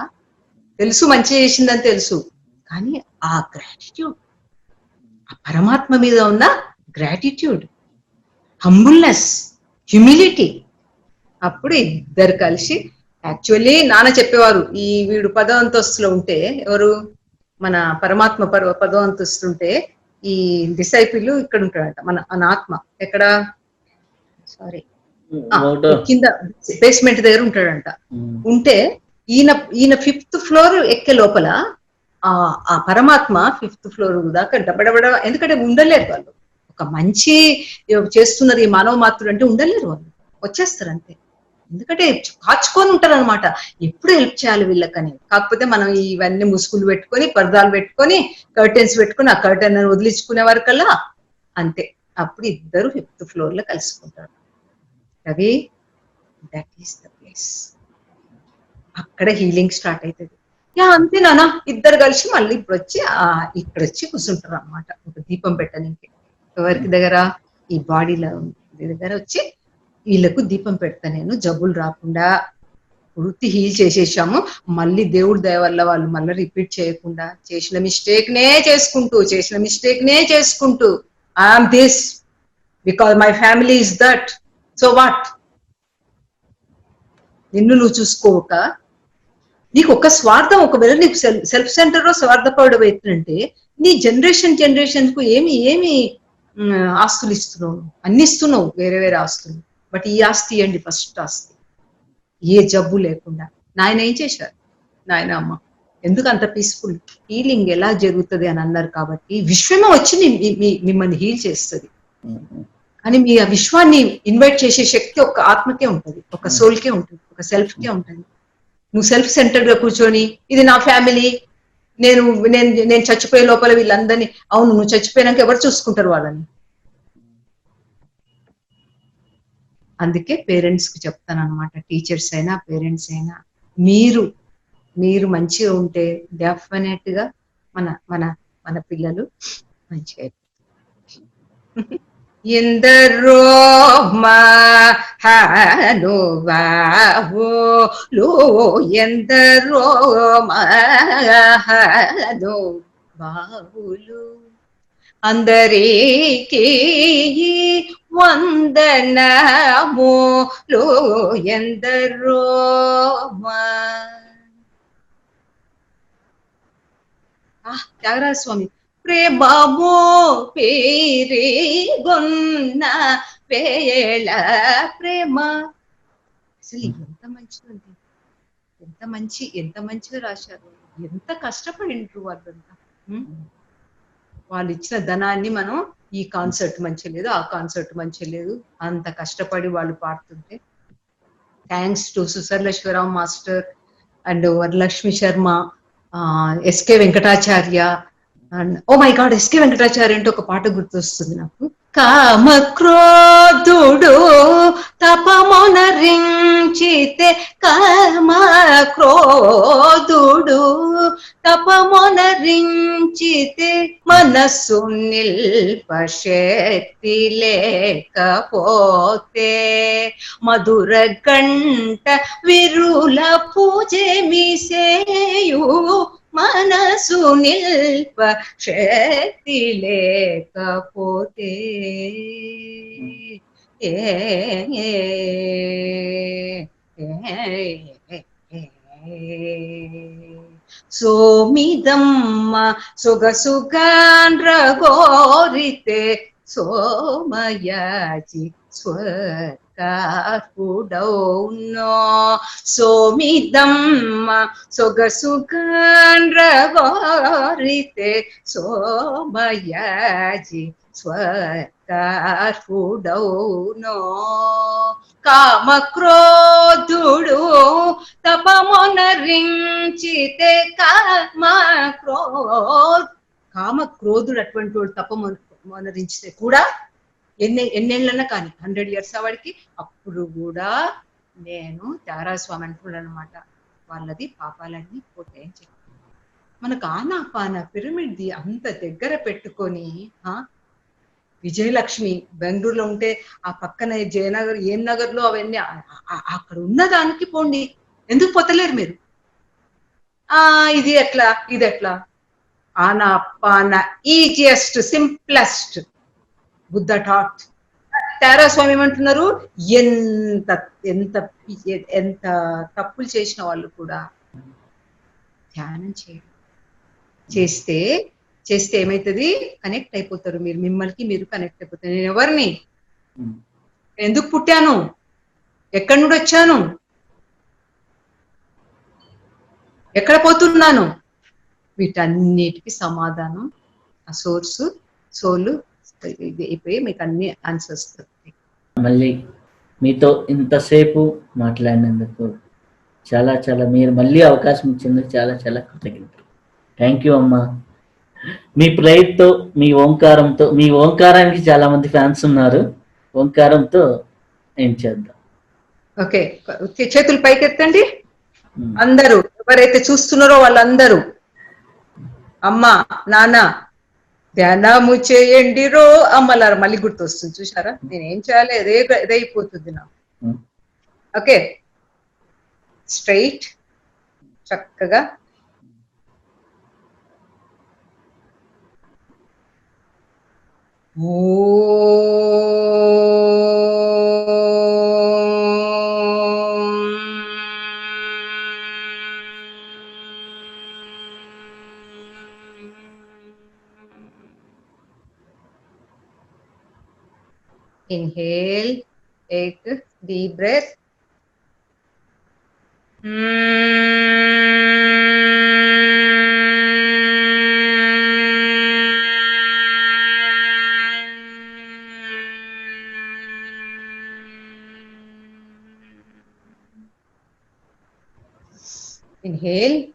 Speaker 2: తెలుసు మంచి చేసిందని తెలుసు, కానీ ఆ గ్రాటిట్యూడ్, ఆ పరమాత్మ మీద ఉన్న గ్రాటిట్యూడ్, హంబుల్నెస్, హ్యూమిలిటీ. అప్పుడు ఇద్దరు కలిసి, యాక్చువల్లీ నాన్న చెప్పేవారు, ఈ వీడు 10వ అంతస్తులో ఉంటే, ఎవరు మన పరమాత్మ 10వ అంతస్తుంటే ఈ డిసైపుల్ ఇక్కడ ఉంటాడంట, మన ఆత్మ ఎక్కడ, సారీ కింద బేస్మెంట్ దగ్గర ఉంటాడంట. ఉంటే ఈయన 5th ఫ్లోర్ ఎక్కే లోపల ఆ పరమాత్మ 5th ఫ్లోర్ దాకా డబడబడ, ఎందుకంటే ఉండలేరు వాళ్ళు. ఒక మంచి చేస్తున్నారు ఈ మానవ మాతృడు అంటే ఉండలేరు వాళ్ళు, వచ్చేస్తారు అంతే. ఎందుకంటే కాచుకొని ఉంటారు అనమాట, ఎప్పుడు హెల్ప్ చేయాలి వీళ్ళకని. కాకపోతే మనం ఇవన్నీ ముసుగులు పెట్టుకొని, పర్దాలు పెట్టుకొని, కర్టెన్స్ పెట్టుకొని, ఆ కర్టెన్ వదిలించుకునే వరకల్లా అంతే. అప్పుడు ఇద్దరు 5th ఫ్లోర్ లో కలుసుకుంటారు. Ravi, that is the place. అక్కడ హీలింగ్ స్టార్ట్ అవుతుంది. అంతే నాన్న, ఇద్దరు కలిసి మళ్ళీ ఇక్కడ వచ్చి కూర్చుంటారు అనమాట. ఒక దీపం పెట్టడానికి ఎవరికి దగ్గర, ఈ బాడీలో దగ్గర వచ్చి వీళ్ళకు దీపం పెడతా నేను, జబ్బులు రాకుండా. పూర్తి హీల్ చేసేసాము, మళ్ళీ దేవుడి దయ వల్ల వాళ్ళు మళ్ళీ రిపీట్ చేయకుండా, చేసిన మిస్టేక్ నే చేసుకుంటూ I'm this because my family is that. So what, నిన్ను నువ్వు చూసుకోక నీకు ఒక స్వార్థం, ఒకవేళ నీకు సెల్ఫ్ సెంటర్ లో స్వార్థపరుడు అవుతుందంటే నీ జనరేషన్ కు ఏమి ఆస్తులు ఇస్తున్నావు, అన్ని ఇస్తున్నావు, వేరే వేరే ఆస్తులు. బట్ ఈ ఆస్తి ఇవ్వండి, ఫస్ట్ ఆస్తి, ఏ జబ్బు లేకుండా. నాయన ఏం చేశారు, నాయన అమ్మ ఎందుకు అంత పీస్ఫుల్ హీలింగ్ ఎలా జరుగుతుంది అని అన్నారు. కాబట్టి విశ్వమే వచ్చి మిమ్మల్ని హీల్ చేస్తుంది. కానీ మీ ఆ విశ్వాన్ని ఇన్వైట్ చేసే శక్తి ఒక ఆత్మకే ఉంటుంది, ఒక సోల్కే ఉంటుంది, ఒక సెల్ఫ్కే ఉంటుంది. నువ్వు సెల్ఫ్ సెంటర్డ్ గా కూర్చొని ఇది నా ఫ్యామిలీ, నేను చచ్చిపోయే లోపల వీళ్ళందరినీ, అవును నువ్వు చచ్చిపోయినాక ఎవరు చూసుకుంటారు వాళ్ళని. అందుకే పేరెంట్స్ కి చెప్తాను అనమాట, టీచర్స్ అయినా పేరెంట్స్ అయినా, మీరు మంచిగా ఉంటే డెఫినెట్ గా మన పిల్లలు మంచిగా అయిపోతారు. ఎందరో మహానుభావులు, ఎందరో మహానుభావులు, అందరికీ వందనములు, ఎందరో త్యాగరాజ స్వామి, ప్రేమము పేరిగొన్న వేళ ప్రేమ. అసలు ఎంత మంచిది, ఎంత మంచిగా రాశారు. ఎంత కష్టపడింటారు వాళ్ళంతా. వాళ్ళు ఇచ్చిన ధనాన్ని మనం ఈ కాన్సర్ట్ మంచి లేదు, ఆ కాన్సర్ట్ మంచి లేదు, అంత కష్టపడి వాళ్ళు పాడుతుంటే thanks to Susarleswararao master and Varalakshmi Sharma, S K Venkatacharya. And oh my God, S K Venkatacharya అంటే ఒక పాట గుర్తొస్తుంది నాకు. కామక్రోధుడు తపమునరించితే, కామక్రోధుడు తపమునరించితే, మనస్సు నిల్పశక్తి లేకపోతే, మధుర గంట విరుల పూజమిసేయు, మనసు నిల్ప శక్తి లేకపోతే. సోమిదమ్మ సొగసుగాండ్రగోరితే, సోమయాజి స్వర్గార్పుడౌనో. సోమిదమ్మ సొగసుగాండ్రగోరితే, సోమయాజి స్వర్గార్పుడౌనో. కామక్రోధుడు తపమునరించితే, కామక్రోధుడు అటువంటి వాడు తపమునరించితే కూడా ఎన్నేళ్ళన్నా కానీ 100 years వాడికి, అప్పుడు కూడా నేను త్యాగరాజస్వామి అంటున్నాడు అనమాట, వాళ్ళది పాపాలన్నీ పోతాయని చెప్పి. మనకు ఆనాపాన పిరమిడ్ది అంత దగ్గర పెట్టుకొని, విజయలక్ష్మి బెంగళూరులో ఉంటే ఆ పక్కన జయనగర్, ఏం నగర్ లో అవన్నీ అక్కడ ఉన్నదానికి పోండి, ఎందుకు పోతలేరు మీరు? ఇది ఎట్లా, ఇది ఎట్లా? ఆనాపాన ఈజియెస్ట్, సింప్లెస్ట్ బుద్ధ టాట్. తారాస్వామి ఏమంటున్నారు, ఎంత ఎంత ఎంత తప్పులు చేసిన వాళ్ళు కూడా ధ్యానం చేయడం చేస్తే ఏమైతుంది, కనెక్ట్ అయిపోతారు. మీరు మిమ్మల్ని మీరు కనెక్ట్ అయిపోతారు. నేను ఎవరిని, ఎందుకు పుట్టాను, ఎక్కడి నుండి వచ్చాను, ఎక్కడ పోతున్నాను, వీటన్నిటికీ సమాధానం ఆ సోర్సు సోలు ఇది అయిపోయి మీకు అన్ని ఆన్సర్స్ దొరుకుతాయి.
Speaker 1: మళ్ళీ మీతో ఇంతసేపు మాట్లాడినందుకు చాలా చాలా, మీరు మళ్ళీ అవకాశం ఇచ్చినందుకు చాలా చాలా కృతజ్ఞతలు. థ్యాంక్ యూ అమ్మా. మీ ప్రేయర్తో, మీ ఓంకారంతో, మీ ఓంకారానికి చాలా మంది ఫ్యాన్స్ ఉన్నారు, ఓంకారంతో ఏం చేద్దాం.
Speaker 2: ఓకే, చేతులు పైకెత్తండి అందరూ, ఎవరైతే చూస్తున్నారో వాళ్ళందరూ. అమ్మా నాన్న ధ్యానము చేయండి రో అమ్మలారు. మళ్ళీ గుర్తొస్తుంది చూసారా, నేనేం చేయాలి, ఎదైపోతుంది నాకు. ఓకే, స్ట్రైట్ చక్కగా inhale, take deep breath. Inhale.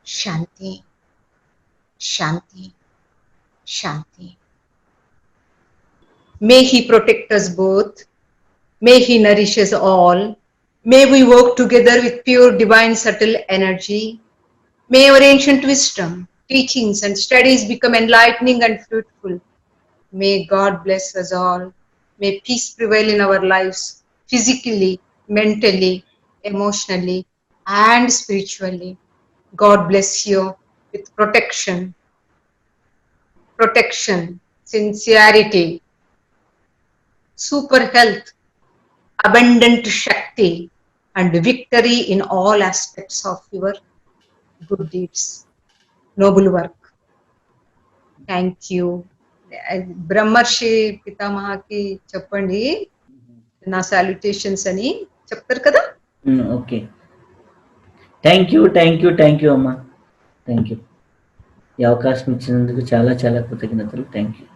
Speaker 2: Shanti, Shanti, Shanti. May He protect us both. May He nourish us all. May we work together with pure divine subtle energy. May our ancient wisdom, teachings and studies become enlightening and fruitful. May God bless us all. May peace prevail in our lives, physically, mentally, emotionally, and spiritually. God bless you with protection, sincerity, super health, abundant Shakti, and victory in all aspects of your good deeds, noble work. Thank you. Brahmarshi పితామహకి చెప్పండి నా salutations అని చెప్తారు కదా.
Speaker 1: Okay, thank you అమ్మా, thank you. ఈ అవకాశం ఇచ్చినందుకు చాలా చాలా కృతజ్ఞతలు. Thank you.